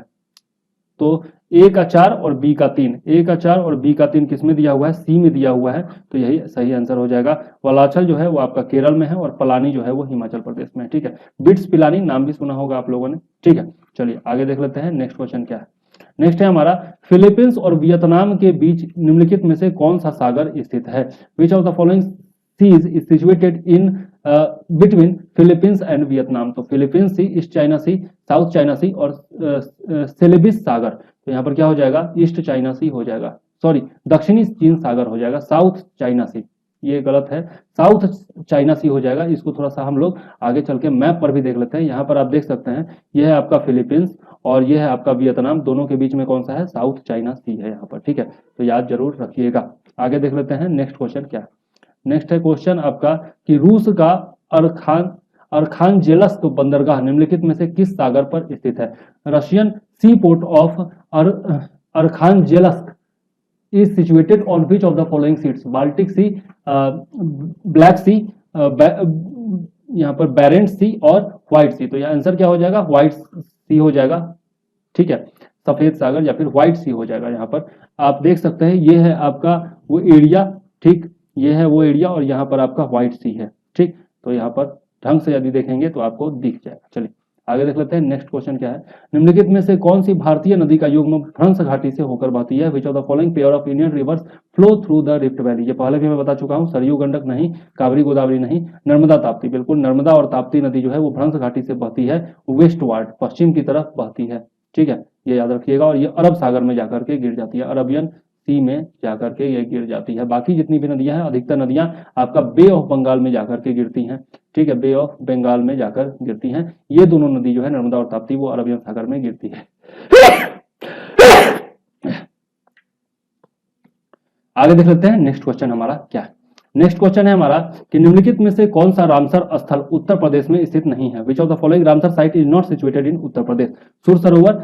तो ए का 4 और बी का 3, ए का 4 और बी का 3 किस में दिया हुआ है, सी में दिया हुआ है, तो यही सही आंसर हो जाएगा। वलाचल जो है वो आपका केरल में है और पलानी जो है वो हिमाचल प्रदेश में है। ठीक है, बिट्स पिलानी नाम भी सुना होगा आप लोगों ने। ठीक है, चलिए आगे देख लेते हैं नेक्स्ट क्वेश्चन क्या है। नेक्स्ट है हमारा, फिलीपींस और वियतनाम के बीच निम्नलिखित में से कौन सा सागर स्थित है। Which of the following seas is situated in between Philippines and Vietnam. तो Philippines sea, east China sea, south China sea और सेलेबिस सागर। तो यहाँ पर क्या हो जाएगा, ईस्ट चाइना सी हो जाएगा, सॉरी दक्षिणी चीन सागर हो जाएगा, साउथ चाइना सी, ये गलत है, साउथ चाइना सी हो जाएगा। इसको थोड़ा सा हम लोग आगे चल के मैप पर भी देख लेते हैं। यहाँ पर आप देख सकते हैं, यह है आपका फिलीपींस और यह है आपका वियतनाम, दोनों के बीच में कौन सा है, साउथ चाइना सी है यहाँ पर। ठीक है, तो याद जरूर रखिएगा। आगे देख लेते हैं नेक्स्ट क्वेश्चन क्या है। नेक्स्ट है क्वेश्चन आपका कि रूस का अर्खांजेलस्क बंदरगाह निम्नलिखित में से किस सागर पर स्थित है। Russian sea port of Arkhangelsk is situated on which of the following seas, Baltic Sea, Black Sea, यहाँ पर बैरेंट सी और व्हाइट सी। तो यह आंसर क्या हो जाएगा, व्हाइट सी हो जाएगा। ठीक है, सफेद सागर या फिर व्हाइट सी हो जाएगा। यहाँ पर आप देख सकते हैं, ये है आपका वो एरिया। ठीक, ये है वो एरिया और यहाँ पर आपका व्हाइट सी है। ठीक, तो यहाँ पर ढंग से यदि देखेंगे तो आपको दिख जाएगा। चलिए आगे देख लेते हैं नेक्स्ट क्वेश्चन क्या है। निम्नलिखित में से कौन सी भारतीय नदी का युग्म भ्रंश घाटी से होकर बहती है। Which of the following pair of Indian reverse flow through the rift valley. ये पहले भी मैं बता चुका हूँ, सरयू गंडक नहीं, कावेरी गोदावरी नहीं, नर्मदा ताप्ती। बिल्कुल, नर्मदा और ताप्ती नदी जो है वो भ्रंश घाटी से बहती है, वेस्टवार्ड, पश्चिम की तरफ बहती है। ठीक है, ये याद रखिएगा और ये अरब सागर में जाकर के गिर जाती है, अरबियन सी में जाकर के ये गिर जाती है। बाकी जितनी भी नदियां हैं, अधिकतर नदियां आपका बे ऑफ बंगाल में जाकर के गिरती हैं। ठीक है, बे ऑफ बंगाल में जाकर गिरती हैं। ये दोनों नदी जो है नर्मदा और ताप्ती, वो अरबियन सागर में गिरती है। आगे देख लेते हैं नेक्स्ट क्वेश्चन हमारा क्या है। नेक्स्ट क्वेश्चन है हमारा कि निम्नलिखित में से कौन सा रामसर स्थल उत्तर प्रदेश में स्थित नहीं है। Which of the following Ramsar site is not situated in Uttar Pradesh. Sur Sarovar,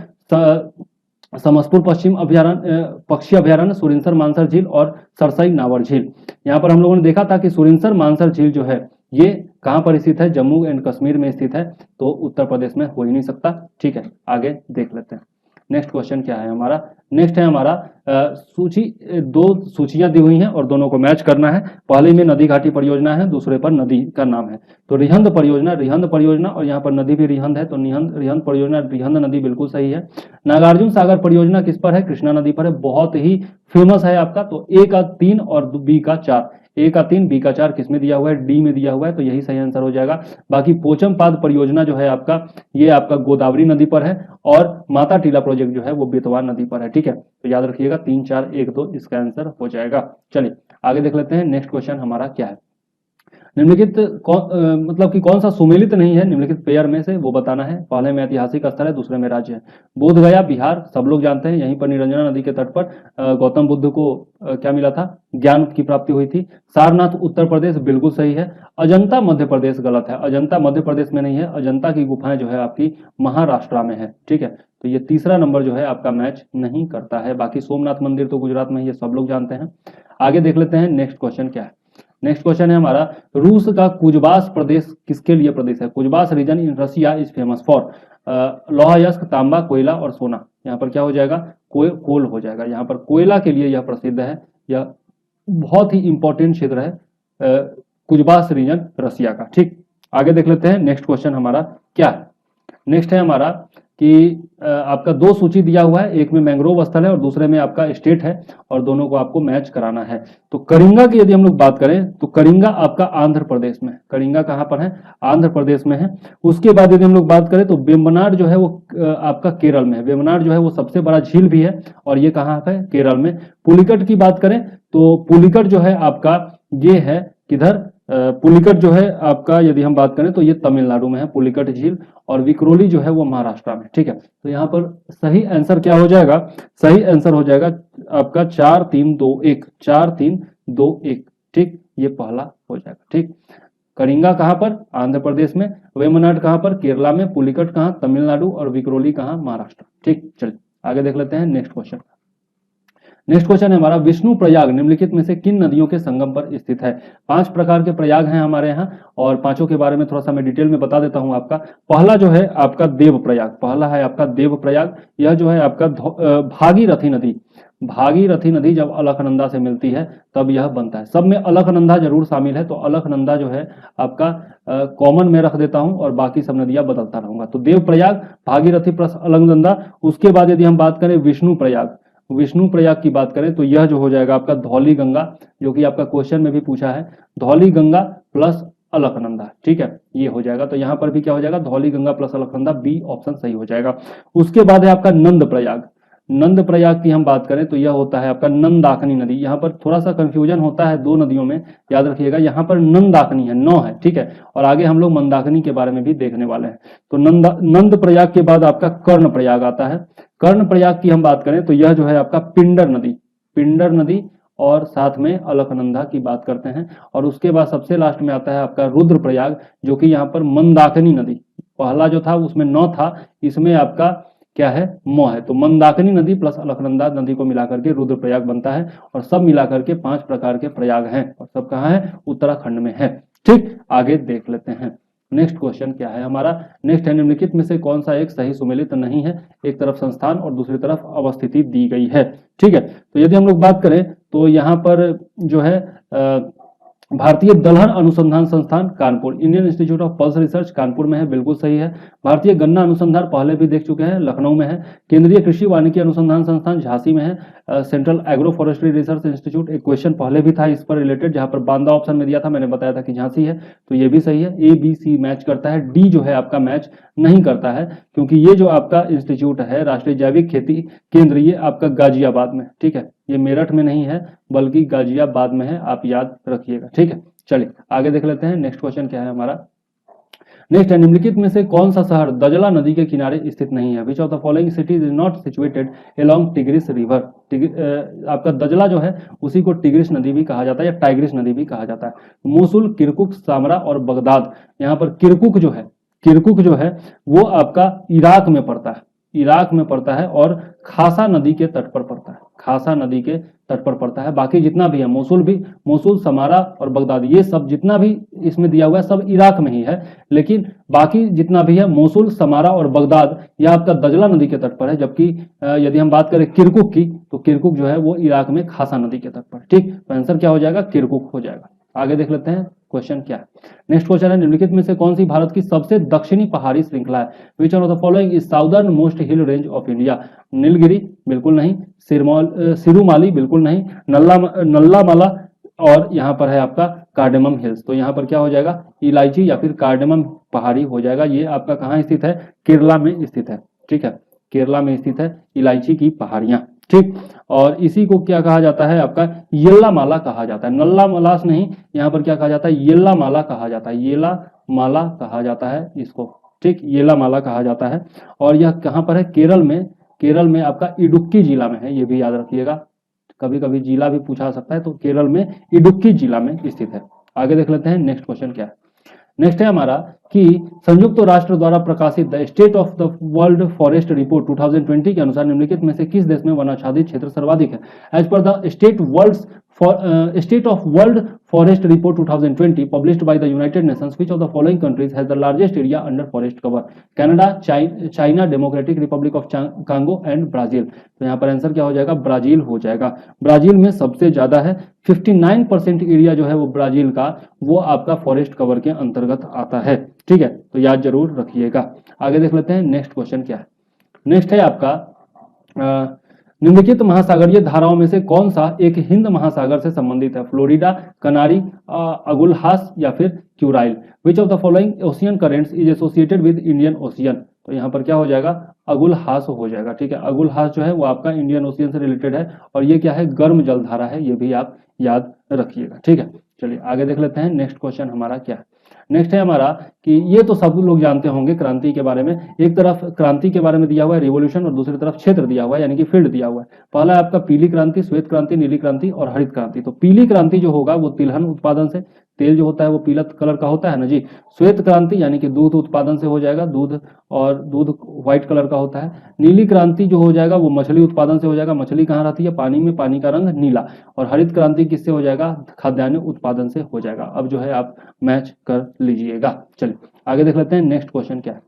Samaspur पश्चिम अभ्यारण्य, पक्षी अभ्यारण्य, सुरिनसर मानसर झील और सरसई नावर झील। यहाँ पर हम लोगों ने देखा था कि सुरिनसर मानसर झील जो है ये कहां पर स्थित है, जम्मू एंड कश्मीर में स्थित है, तो उत्तर प्रदेश में हो ही नहीं सकता। ठीक है, आगे देख लेते हैं नेक्स्ट क्वेश्चन क्या है हमारा। नेक्स्ट है हमारा सूची, दो सूचियां दी हुई हैं और दोनों को मैच करना है। पहले में नदी घाटी परियोजना है, दूसरे पर नदी का नाम है। तो रिहंद परियोजना और यहाँ पर नदी भी रिहंद है, तो रिहंद परियोजना, रिहंद नदी बिल्कुल सही है। नागार्जुन सागर परियोजना किस पर है, कृष्णा नदी पर है, बहुत ही फेमस है आपका। तो ए का 3 और बी का 4, ए का 3, बी का 4 किसमें दिया हुआ है, डी में दिया हुआ है, तो यही सही आंसर हो जाएगा। बाकी पोचमपाद परियोजना जो है आपका, ये आपका गोदावरी नदी पर है, और माता टीला प्रोजेक्ट जो है वो बेतवा नदी पर है। ठीक है, तो याद रखिएगा 3, 4, 1, 2 इसका आंसर हो जाएगा। चलिए आगे देख लेते हैं, नेक्स्ट क्वेश्चन हमारा क्या है। निम्नलिखित मतलब कि कौन सा सुमेलित नहीं है निम्नलिखित पेयर में से, वो बताना है। पहले में ऐतिहासिक स्थल है, दूसरे में राज्य है। बोध गया बिहार, सब लोग जानते हैं, यहीं पर निरंजना नदी के तट पर गौतम बुद्ध को क्या मिला था, ज्ञान की प्राप्ति हुई थी। सारनाथ उत्तर प्रदेश बिल्कुल सही है। अजंता मध्य प्रदेश गलत है, अजंता मध्य प्रदेश में नहीं है, अजंता की गुफाएं जो है आपकी महाराष्ट्र में है। ठीक है, तो ये तीसरा नंबर जो है आपका मैच नहीं करता है। बाकी सोमनाथ मंदिर तो गुजरात में, ये सब लोग जानते हैं। आगे देख लेते हैं नेक्स्ट क्वेश्चन क्या है। नेक्स्ट क्वेश्चन है हमारा, रूस का कुजबास प्रदेश किसके लिए प्रदेश है। Kuzbass region in Russia is famous for लोहा यस्क, तांबा, कोयला और सोना। यहाँ पर क्या हो जाएगा, कोल हो जाएगा। यहाँ पर कोयला के लिए यह प्रसिद्ध है, यह बहुत ही इंपॉर्टेंट क्षेत्र है कुजबास रीजन रशिया का। ठीक, आगे देख लेते हैं नेक्स्ट क्वेश्चन हमारा क्या है। नेक्स्ट है हमारा कि आपका 2 सूची दिया हुआ है, एक में मैंग्रोव स्थल है और दूसरे में आपका स्टेट है, और दोनों को आपको मैच कराना है। तो करिंगा की यदि हम लोग बात करें तो करिंगा आपका आंध्र प्रदेश में, करिंगा कहाँ पर है, आंध्र प्रदेश में है। उसके बाद यदि हम लोग बात करें तो वेम्बनाड जो है वो आपका केरल में है। वेम्बनाड जो है वो सबसे बड़ा झील भी है, और ये कहाँ है, केरल में। पुलिकट की बात करें तो पुलिकट जो है आपका ये है किधर, पुलिकट जो है आपका यदि हम बात करें तो ये तमिलनाडु में है, पुलिकट झील। और विक्रोली जो है वो महाराष्ट्र में। ठीक है, तो यहाँ पर सही आंसर क्या हो जाएगा, सही आंसर हो जाएगा आपका 4, 3, 2, 1, 4, 3, 2, 1। ठीक, ये पहला हो जाएगा। ठीक, करिंगा कहाँ पर, आंध्र प्रदेश में। वेम्बनाड कहाँ पर, केरला में। पुलिकट कहाँ, तमिलनाडु। और विक्रोली कहाँ, महाराष्ट्र। ठीक, चलिए आगे देख लेते हैं नेक्स्ट क्वेश्चन। नेक्स्ट क्वेश्चन है हमारा, विष्णु प्रयाग निम्नलिखित में से किन नदियों के संगम पर स्थित है। 5 प्रकार के प्रयाग हैं हमारे यहाँ, और पांचों के बारे में थोड़ा सा मैं डिटेल में बता देता हूं आपका। पहला जो है आपका देव प्रयाग, पहला है आपका देव प्रयाग। यह जो है आपका भागीरथी नदी, भागीरथी नदी जब अलकनंदा से मिलती है तब यह बनता है। सब में अलकनंदा जरूर शामिल है, तो अलकनंदा जो है आपका कॉमन में रख देता हूं, और बाकी सब नदियां बदलता रहूंगा। तो देव प्रयाग, भागीरथी प्लस अलकनंदा। उसके बाद यदि हम बात करें विष्णु प्रयाग, विष्णु प्रयाग की बात करें तो यह जो हो जाएगा आपका धौली गंगा, जो कि आपका क्वेश्चन में भी पूछा है, धौली गंगा प्लस अलकनंदा। ठीक है, ये हो जाएगा। तो यहां पर भी क्या हो जाएगा, Dhauli Ganga plus Alaknanda, B option सही हो जाएगा। उसके बाद है आपका नंद प्रयाग। नंद प्रयाग की हम बात करें तो यह होता है आपका नंदाकिनी नदी। यहाँ पर थोड़ा सा कंफ्यूजन होता है 2 नदियों में, याद रखिएगा। यहाँ पर नंदाकिनी है, 9 है। ठीक है, और आगे हम लोग मंदाकिनी के बारे में भी देखने वाले हैं। तो नंद प्रयाग के बाद आपका कर्ण प्रयाग आता है। कर्ण प्रयाग की हम बात करें तो यह जो है आपका पिंडर नदी, पिंडर नदी, और साथ में अलकनंदा की बात करते हैं। और उसके बाद सबसे लास्ट में आता है आपका रुद्र प्रयाग, जो कि यहाँ पर मंदाकिनी नदी, पहला जो था उसमें 9 था, इसमें आपका क्या है, 9 है। तो मंदाकिनी नदी प्लस अलकनंदा नदी को मिलाकर के रुद्र प्रयाग बनता है, और सब मिलाकर के 5 प्रकार के प्रयाग हैं, और सब कहाँ है, उत्तराखंड में है। ठीक, आगे देख लेते हैं नेक्स्ट क्वेश्चन क्या है हमारा। नेक्स्ट है, निम्नलिखित में से कौन सा एक सही सुमेलित नहीं है। एक तरफ संस्थान और दूसरी तरफ अवस्थिति दी गई है। ठीक है, तो यदि हम लोग बात करें तो यहाँ पर जो है भारतीय दलहन अनुसंधान संस्थान Kanpur, Indian institute of pulse research Kanpur में है, बिल्कुल सही है। भारतीय गन्ना अनुसंधान पहले भी देख चुके हैं, लखनऊ में है। केंद्रीय कृषि वानिकी अनुसंधान संस्थान झांसी में है। Central agro forestry research institute, एक क्वेश्चन पहले भी था इस पर रिलेटेड, जहां पर बांदा ऑप्शन में दिया था, मैंने बताया था कि झांसी है, तो ये भी सही है। ए बी सी मैच करता है, डी जो है आपका मैच नहीं करता है, क्योंकि ये जो आपका इंस्टीट्यूट है राष्ट्रीय जैविक खेती केंद्र, ये आपका गाजियाबाद में। ठीक है, ये मेरठ में नहीं है बल्कि गाजियाबाद में है, आप याद रखिएगा। ठीक है, चलिए आगे देख लेते हैं नेक्स्ट क्वेश्चन क्या है हमारा। नेक्स्ट है, निम्नलिखित में से कौन सा शहर दजला नदी के किनारे स्थित नहीं है। Which of the following cities is not situated along tigris river. आपका दजला जो है उसी को टिग्रिस नदी भी कहा जाता है, या टाइग्रिस नदी भी कहा जाता है। मूसुल, किरकुक, सामरा और बगदाद। यहाँ पर किरकुक जो है वो आपका इराक में पड़ता है, इराक में पड़ता है, और खासा नदी के तट पर पड़ता है, खासा नदी के तट पर पड़ता है। बाकी जितना भी है, मोसुल, समारा और बगदाद, ये सब जितना भी इसमें दिया हुआ है सब इराक में ही है, लेकिन बाकी जितना भी है मोसुल, समारा और बगदाद, यह आपका दजला नदी के तट पर है। जबकि यदि हम बात करें किरकुक की, तो किरकुक जो है वो इराक में खासा नदी के तट पर। ठीक, तो आंसर क्या हो जाएगा, किरकुक हो जाएगा। आगे देख लेते हैं क्वेश्चन क्या है। नेक्स्ट क्वेश्चन है, निम्नलिखित में से कौन सी भारत की सबसे दक्षिणी पहाड़ी श्रृंखला है। Which of the following is southern most hill range of India. Nilgiri बिल्कुल नहीं, सिरुमाली बिल्कुल नहीं, नल्लामाला और यहाँ पर है आपका कार्डेमम हिल्स। तो यहाँ पर क्या हो जाएगा, इलायची या फिर कार्डेमम पहाड़ी हो जाएगा। ये आपका कहाँ स्थित है, केरला में स्थित है, ठीक है, केरला में स्थित है इलायची की पहाड़ियां, ठीक। और इसी को क्या कहा जाता है, आपका येला माला कहा जाता है, नल्ला मलास नहीं, यहाँ पर क्या कहा जाता है, येला माला कहा जाता है, येला माला कहा जाता है इसको, ठीक, येला माला कहा जाता है। और यह कहाँ पर है, केरल में, केरल में आपका इडुक्की जिला में है, ये भी याद रखिएगा, कभी कभी जिला भी पूछा सकता है, तो केरल में इडुक्की जिला में स्थित है। आगे देख लेते हैं नेक्स्ट क्वेश्चन क्या है। नेक्स्ट है हमारा कि संयुक्त राष्ट्र द्वारा प्रकाशित the state of the world forest report 2020 के अनुसार निम्नलिखित में से किस देश में वनाच्छादित क्षेत्र सर्वाधिक है। As per the state of world forest report 2020 published by the United Nations, which of the following countries has the largest area under forest cover. Canada, China, Democratic Republic of Congo and Brazil. तो यहाँ पर answer क्या हो जाएगा, Brazil हो जाएगा। Brazil में सबसे ज्यादा है, 59% एरिया जो है वो ब्राजील का, वो आपका फॉरेस्ट कवर के अंतर्गत आता है, ठीक है, तो याद जरूर रखिएगा। आगे देख लेते हैं नेक्स्ट क्वेश्चन क्या है। नेक्स्ट है आपका निम्नलिखित महासागरीय धाराओं में से कौन सा एक हिंद महासागर से संबंधित है। फ्लोरिडा, कनारी, अगुलहास या फिर Kuril. Which of the following ocean currents is associated with Indian ocean. तो यहाँ पर क्या हो जाएगा, अगुलहास हो जाएगा, ठीक है, अगुलहास जो है वो आपका इंडियन ओशियन से रिलेटेड है, और ये क्या है, गर्म जलधारा है, ये भी आप याद रखिएगा, ठीक है। चलिए आगे देख लेते हैं नेक्स्ट क्वेश्चन हमारा क्या है। नेक्स्ट है हमारा कि ये तो सब लोग जानते होंगे क्रांति के बारे में, एक तरफ क्रांति के बारे में दिया हुआ है रिवॉल्यूशन, और दूसरी तरफ क्षेत्र दिया हुआ है यानी कि फील्ड दिया हुआ है। पहला है आपका पीली क्रांति, श्वेत क्रांति, नीली क्रांति और हरित क्रांति। तो पीली क्रांति जो होगा वो तिलहन उत्पादन से, तेल जो होता है वो पीला कलर का होता है ना जी। श्वेत क्रांति यानी कि दूध उत्पादन से हो जाएगा, दूध, और दूध व्हाइट कलर का होता है। नीली क्रांति जो हो जाएगा वो मछली उत्पादन से हो जाएगा, मछली कहाँ रहती है, पानी में, पानी का रंग नीला। और हरित क्रांति किससे हो जाएगा, खाद्यान्न उत्पादन से हो जाएगा। अब जो है आप मैच कर लीजिएगा। चलिए आगे देख लेते हैं नेक्स्ट क्वेश्चन क्या है।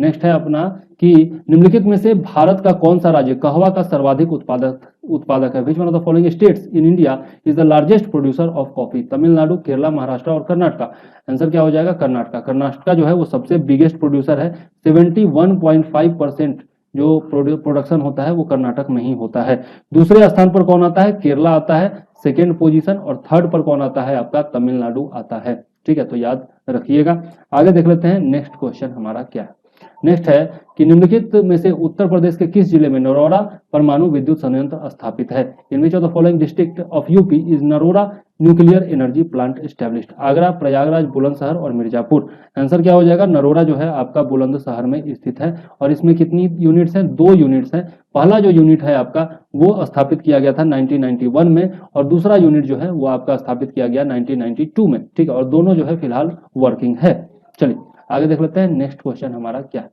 नेक्स्ट है अपना कि निम्नलिखित में से भारत का कौन सा राज्य कहवा का सर्वाधिक उत्पादक है। Which one of the following states in India is the largest producer of coffee. Tamil Nadu, Kerala, Maharashtra और कर्नाटका। आंसर क्या हो जाएगा, कर्नाटका। कर्नाटका जो है वो सबसे बिगेस्ट प्रोड्यूसर है, 71.5% जो प्रोडक्शन होता है वो कर्नाटक में ही होता है। दूसरे स्थान पर कौन आता है, केरला आता है सेकेंड पोजीशन, और थर्ड पर कौन आता है, आपका तमिलनाडु आता है, ठीक है, तो याद रखिएगा। आगे देख लेते हैं नेक्स्ट क्वेश्चन हमारा क्या है। नेक्स्ट है कि निम्नलिखित में से उत्तर प्रदेश के किस जिले में नरोरा परमाणु विद्युत संयंत्र स्थापित है। In which of the following district of UP is Narora nuclear energy plant established. Agra, Prayagraj, Bulandshahr और मिर्जापुर। आंसर क्या हो जाएगा, नरोरा जो है आपका बुलंदशहर में स्थित है। और इसमें कितनी यूनिट्स हैं, 2 यूनिट्स हैं। पहला जो यूनिट है आपका वो स्थापित किया गया था 1991 में, और दूसरा यूनिट जो है वो आपका स्थापित किया गया 1992 में, ठीक है, और दोनों जो है फिलहाल वर्किंग है। चलिए आगे देख लेते हैं नेक्स्ट क्वेश्चन हमारा क्या है।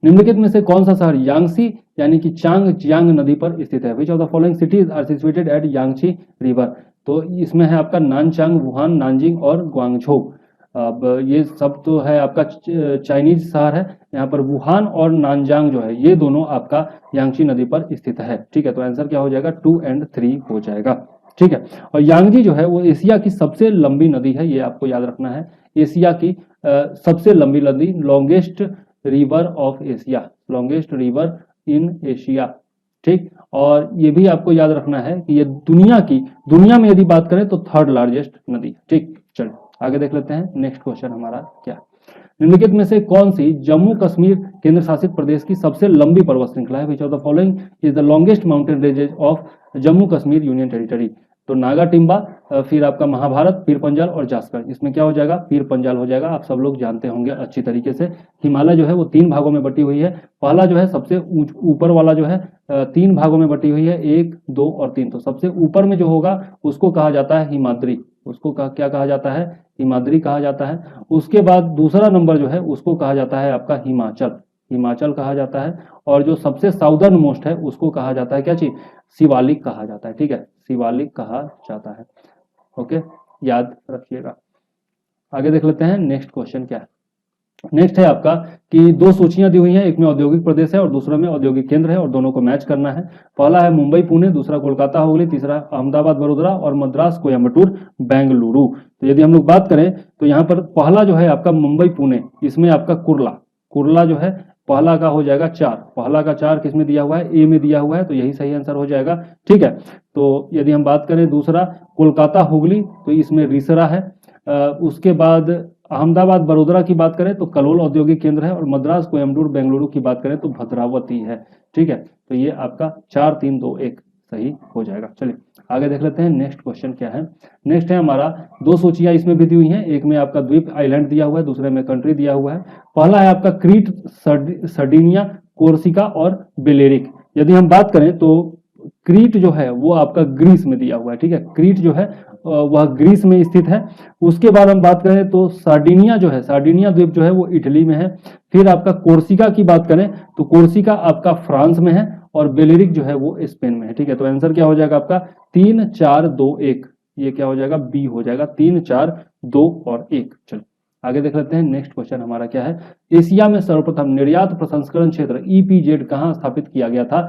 निम्नलिखित में से कौन सा शहर यांगसी यानी कि जियांग नदी पर स्थित है। Which of the following cities are situated at Yangtze river. तो इसमें है आपका नानचांग, वुहान, नानजिंग और ग्वांगझो। अब ये सब तो है आपका चाइनीज शहर है। यहाँ पर वुहान और नानजांग जो है ये दोनों आपका यांगची नदी पर स्थित है, ठीक है, तो आंसर क्या हो जाएगा, 2 और 3 हो जाएगा, ठीक है। और यांगजी जो है वो एशिया की सबसे लंबी नदी है, ये आपको याद रखना है, एशिया की सबसे लंबी नदी, longest river of Asia, longest river in Asia, ठीक। और ये भी आपको याद रखना है कि ये दुनिया में यदि बात करें तो 3rd लार्जेस्ट नदी, ठीक। चलिए आगे देख लेते हैं नेक्स्ट क्वेश्चन हमारा क्या। निम्नलिखित में से कौन सी जम्मू कश्मीर केंद्र शासित प्रदेश की सबसे लंबी पर्वत श्रृंखला है। Which of the following is the longest mountain ranges of Jammu Kashmir union territory. तो नागा टिम्बा, फिर आपका महाभारत, पीर पंजाल और जास्कर। इसमें क्या हो जाएगा, पीर पंजाल हो जाएगा। आप सब लोग जानते होंगे अच्छी तरीके से। हिमालय जो है वो 3 भागों में बटी हुई है। पहला जो है सबसे ऊपर वाला जो है 3 भागों में बटी हुई है, 1, 2 और 3। तो सबसे ऊपर में जो होगा उसको कहा जाता है हिमाद्री, उसको क्या कहा जाता है, हिमाद्री कहा जाता है। उसके बाद दूसरा नंबर जो है उसको कहा जाता है आपका हिमाचल कहा जाता है। और जो सबसे साउदर्न मोस्ट है उसको कहा जाता है क्या चीज, शिवालिक कहा जाता है, ठीक है, शिवालिक कहा जाता है, ओके, याद रखिएगा। आगे देख लेते हैं नेक्स्ट क्वेश्चन क्या है। नेक्स्ट है आपका कि 2 सूचियां दी हुई हैं, एक में औद्योगिक प्रदेश है और दूसरे में औद्योगिक केंद्र है, और दोनों को मैच करना है। पहला है मुंबई पुणे, दूसरा कोलकाता हुगली, तीसरा अहमदाबाद वडोदरा और मद्रास कोयम्बटूर बेंगलुरु। तो यदि हम लोग बात करें तो यहाँ पर पहला जो है आपका मुंबई पुणे, इसमें आपका कुर्ला जो है पहला का हो जाएगा 4, पहला का 4 किस में दिया हुआ है, ए में दिया हुआ है, तो यही सही आंसर हो जाएगा। ठीक है, तो यदि हम बात करें दूसरा कोलकाता हुगली, तो इसमें रिसरा है। उसके बाद अहमदाबाद बड़ोदरा की बात करें तो कलोल औद्योगिक केंद्र है, और मद्रास कोयम्बटूर बेंगलुरु की बात करें तो भद्रावती है। ठीक है, तो ये आपका 4 3 2 1 सही हो जाएगा। चलिए आगे देख लेते हैं नेक्स्ट क्वेश्चन क्या है। नेक्स्ट है हमारा, दो सूचियां इसमें भी दी हुई हैं, एक में आपका द्वीप आइलैंड दिया हुआ है, दूसरे में कंट्री दिया हुआ है। पहला है आपका क्रीट, सर्डिनिया, कोर्सिका और बेलेरिक। यदि हम बात करें तो क्रीट जो है वो आपका ग्रीस में दिया हुआ है। ठीक है, क्रीट जो है वह ग्रीस में स्थित है। उसके बाद हम बात करें तो सार्डिनिया जो है, सार्डिनिया द्वीप जो है वो इटली में है। फिर आपका कोर्सिका की बात करें तो कोर्सिका आपका फ्रांस में है, और बेलेरिक जो है वो स्पेन में है। ठीक है, तो आंसर क्या हो जाएगा आपका 3 4 2 1, ये क्या हो जाएगा, बी हो जाएगा, 3 4 2 और 1। चलो आगे देख लेते हैं नेक्स्ट क्वेश्चन हमारा क्या है। एशिया में सर्वप्रथम निर्यात प्रसंस्करण क्षेत्र ईपीजेड कहां स्थापित किया गया था?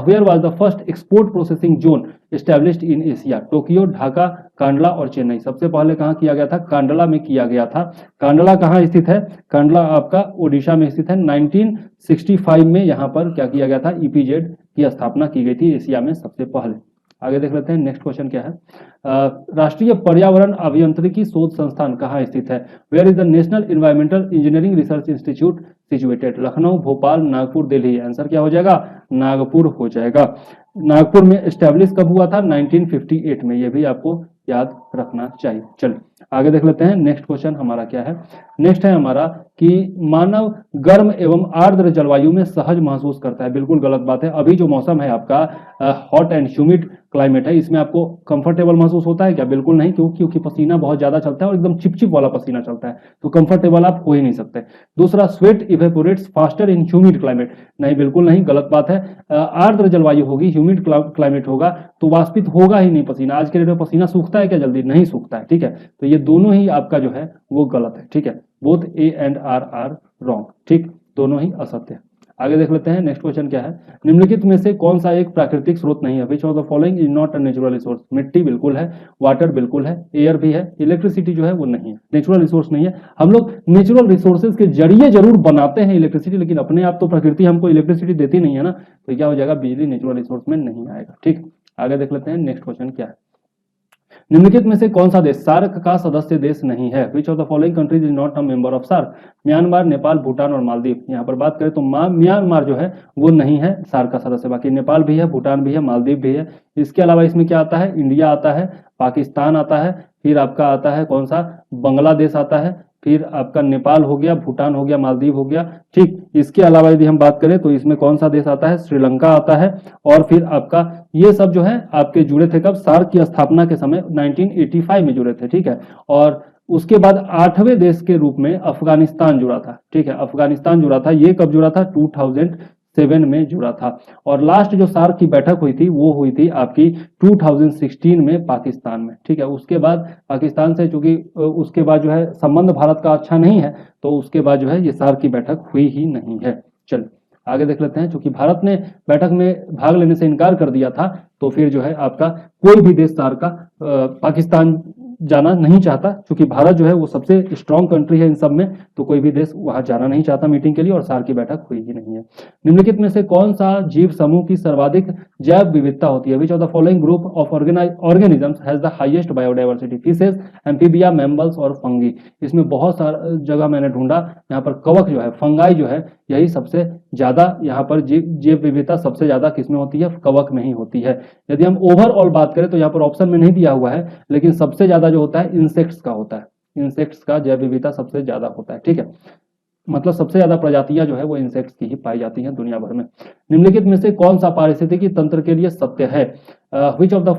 Where was the first export processing zone established in Asia? Tokyo, Dhaka, Kandla और चेन्नई। सबसे पहले कहां किया गया था? कांडला में किया गया था। कांडला कहां स्थित है? कांडला आपका ओडिशा में स्थित है। 1965 में यहां पर क्या किया गया था? ईपीजेड की स्थापना की गई थी एशिया में सबसे पहले। आगे देख लेते हैं नेक्स्ट क्वेश्चन क्या है। राष्ट्रीय पर्यावरण अभियांत्रिकी शोध संस्थान कहाँ स्थित है? Where is the national environmental engineering research institute situated? Lucknow, Bhopal, Nagpur, Delhi. Answer क्या हो जाएगा? नागपुर हो जाएगा। नागपुर में एस्टेब्लिश कब हुआ था? 1958 में, ये भी आपको याद रखना चाहिए। चलिए आगे देख लेते हैं नेक्स्ट क्वेश्चन हमारा क्या है। नेक्स्ट है हमारा कि मानव गर्म एवं आर्द्र जलवायु में सहज महसूस करता है। बिल्कुल गलत बात है। अभी जो मौसम है आपका हॉट एंड ह्यूमिड क्लाइमेट है, इसमें आपको कंफर्टेबल महसूस होता है क्या? बिल्कुल नहीं, क्योंकि पसीना बहुत ज्यादा चलता है और एकदम चिपचिप वाला पसीना चलता है, तो कंफर्टेबल आप हो ही नहीं सकते। दूसरा, sweat evaporates faster in humid climate. नहीं, बिल्कुल नहीं, गलत बात है। आर्द्र जलवायु होगी, ह्यूमिड क्लाइमेट होगा तो वाष्पित होगा ही नहीं पसीना। आज के डेट में पसीना सूखता है क्या? जल्दी नहीं सूखता है। ठीक है, तो ये दोनों ही आपका जो है वो गलत है। ठीक है, both A and R wrong. ठीक, दोनों ही असत्य है। आगे देख लेते हैं नेक्स्ट क्वेश्चन क्या है। निम्नलिखित में से कौन सा एक प्राकृतिक स्रोत नहीं है? Which of the following is not a natural resource? मिट्टी बिल्कुल है, वाटर बिल्कुल है, एयर भी है, इलेक्ट्रिसिटी जो है वो नहीं है, नेचुरल रिसोर्स नहीं है। हम लोग नेचुरल रिसोर्सेज के जरिए जरूर बनाते हैं इलेक्ट्रिसिटी, लेकिन अपने आप तो प्रकृति हमको इलेक्ट्रिसिटी देती नहीं है ना, तो क्या हो जाएगा? बिजली नेचुरल रिसोर्स में नहीं आएगा। ठीक, आगे देख लेते हैं नेक्स्ट क्वेश्चन क्या है। निम्नलिखित में से कौन सा देश सार्क का सदस्य देश नहीं है? Which of the following countries is not a member of SAARC? Myanmar, Nepal, Bhutan और मालदीव। यहाँ पर बात करें तो म्यांमार जो है वो नहीं है सार्क का सदस्य, बाकी नेपाल भी है, भूटान भी है, मालदीव भी है। इसके अलावा इसमें क्या आता है? इंडिया आता है, पाकिस्तान आता है, फिर आपका आता है कौन सा? बांग्लादेश आता है, फिर आपका नेपाल हो गया, भूटान हो गया, मालदीव हो गया। ठीक, इसके अलावा यदि हम बात करें तो इसमें कौन सा देश आता है? श्रीलंका आता है। और फिर आपका ये सब जो है आपके जुड़े थे कब? सार्क की स्थापना के समय 1985 में जुड़े थे। ठीक है, और उसके बाद 8वें देश के रूप में अफगानिस्तान जुड़ा था। ठीक है, अफगानिस्तान जुड़ा था। ये कब जुड़ा था? 2007 में जुड़ा था। और लास्ट जो सार्क की बैठक हुई थी वो हुई थी आपकी 2016 में पाकिस्तान में। ठीक है, उसके बाद पाकिस्तान से चूंकि उसके बाद जो है संबंध भारत का अच्छा नहीं है, तो उसके बाद जो है ये सार्क की बैठक हुई ही नहीं है। चलिए आगे देख लेते हैं। चूंकि भारत ने बैठक में भाग लेने से इनकार कर दिया था, तो फिर जो है आपका कोई भी देश सार्क का पाकिस्तान जाना नहीं चाहता। क्योंकि भारत जो है वो सबसे स्ट्रांग कंट्री है इन सब में, तो कोई भी देश वहां जाना नहीं चाहता मीटिंग के लिए, और सार्क की बैठक हुई ही नहीं है। निम्नलिखित में से कौन सा जीव समूह की सर्वाधिक जैव विविधता होती है? Which of the following group of organisms has the highest biodiversity? Fishes, amphibia, mammals और फंगी। इसमें बहुत सारा जगह मैंने ढूंढा, यहाँ पर कवक जो है, फंगाई जो है, यही सबसे ज्यादा यहाँ पर जैव विविधता सबसे ज्यादा किसमें होती है? कवक में ही होती है। यदि हम ओवरऑल बात करें तो यहाँ पर ऑप्शन में नहीं दिया हुआ है, लेकिन सबसे ज्यादा जो होता है इंसेक्ट्स का होता है। इंसेक्ट्स का जैव विविधता सबसे ज्यादा होता है। ठीक है, मतलब सबसे ज्यादा प्रजातियां जो है वो इंसेक्ट्स की ही पाई जाती हैं दुनिया भर में। निम्नलिखित में से कौन सा पारिस्थितिकी तंत्र के लिए सत्य है? Which of the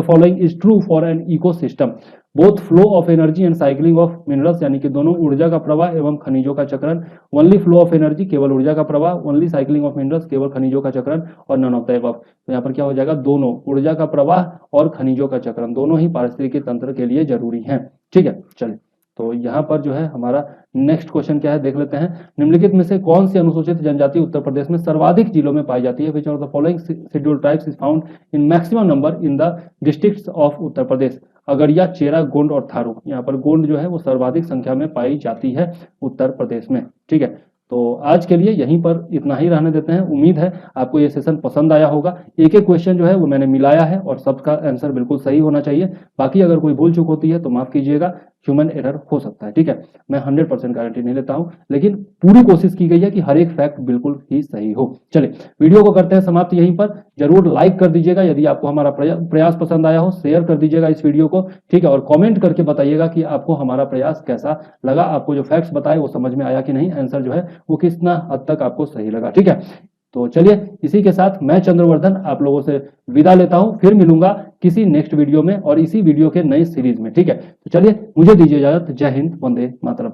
following is true for an ecosystem? Both flow of energy and cycling of minerals, यानी कि दोनों ऊर्जा का प्रवाह एवं खनिजों का चक्रण। ओनली फ्लो ऑफ एनर्जी, केवल ऊर्जा का प्रवाह। ओनली साइकिलिंग ऑफ मिनरल्स, केवल खनिजों का चक्रण। और नन ऑफ द अबव। तो यहाँ पर क्या हो जाएगा? दोनों, ऊर्जा का प्रवाह और खनिजों का चक्रण, दोनों ही पारिस्थितिकी तंत्र के लिए जरूरी है। ठीक है, चलिए तो यहाँ पर जो है हमारा नेक्स्ट क्वेश्चन क्या है देख लेते हैं। निम्नलिखित में से कौन सी अनुसूचित जनजाति उत्तर प्रदेश में सर्वाधिक जिलों में पाई जाती है? Which of the following scheduled tribes is found in maximum number in the districts of Uttar Pradesh? Agariya, Chera, Gond और थारू। यहाँ पर गोंड जो है वो सर्वाधिक संख्या में पाई जाती है उत्तर प्रदेश में। ठीक है, तो आज के लिए यहीं पर इतना ही रहने देते हैं। उम्मीद है आपको ये सेशन पसंद आया होगा। एक एक क्वेश्चन जो है वो मैंने मिलाया है और सबका आंसर बिल्कुल सही होना चाहिए। बाकी अगर कोई भूल चूक होती है तो माफ कीजिएगा, ह्यूमन एरर हो सकता है। ठीक है, मैं 100% गारंटी नहीं लेता हूं, लेकिन पूरी कोशिश की गई है कि हर एक फैक्ट बिल्कुल ही सही हो। चलिए वीडियो को करते हैं समाप्त यहीं पर। जरूर लाइक कर दीजिएगा यदि आपको हमारा प्रयास पसंद आया हो, शेयर कर दीजिएगा इस वीडियो को। ठीक है, और कमेंट करके बताइएगा कि आपको हमारा प्रयास कैसा लगा, आपको जो फैक्ट्स बताए वो समझ में आया कि नहीं, आंसर जो है वो कितना हद तक आपको सही लगा। ठीक है, तो चलिए इसी के साथ मैं चंद्रवर्धन आप लोगों से विदा लेता हूं, फिर मिलूंगा किसी नेक्स्ट वीडियो में और इसी वीडियो के नए सीरीज में। ठीक है, तो चलिए मुझे दीजिए इजाजत। जय हिंद, वंदे मातरम।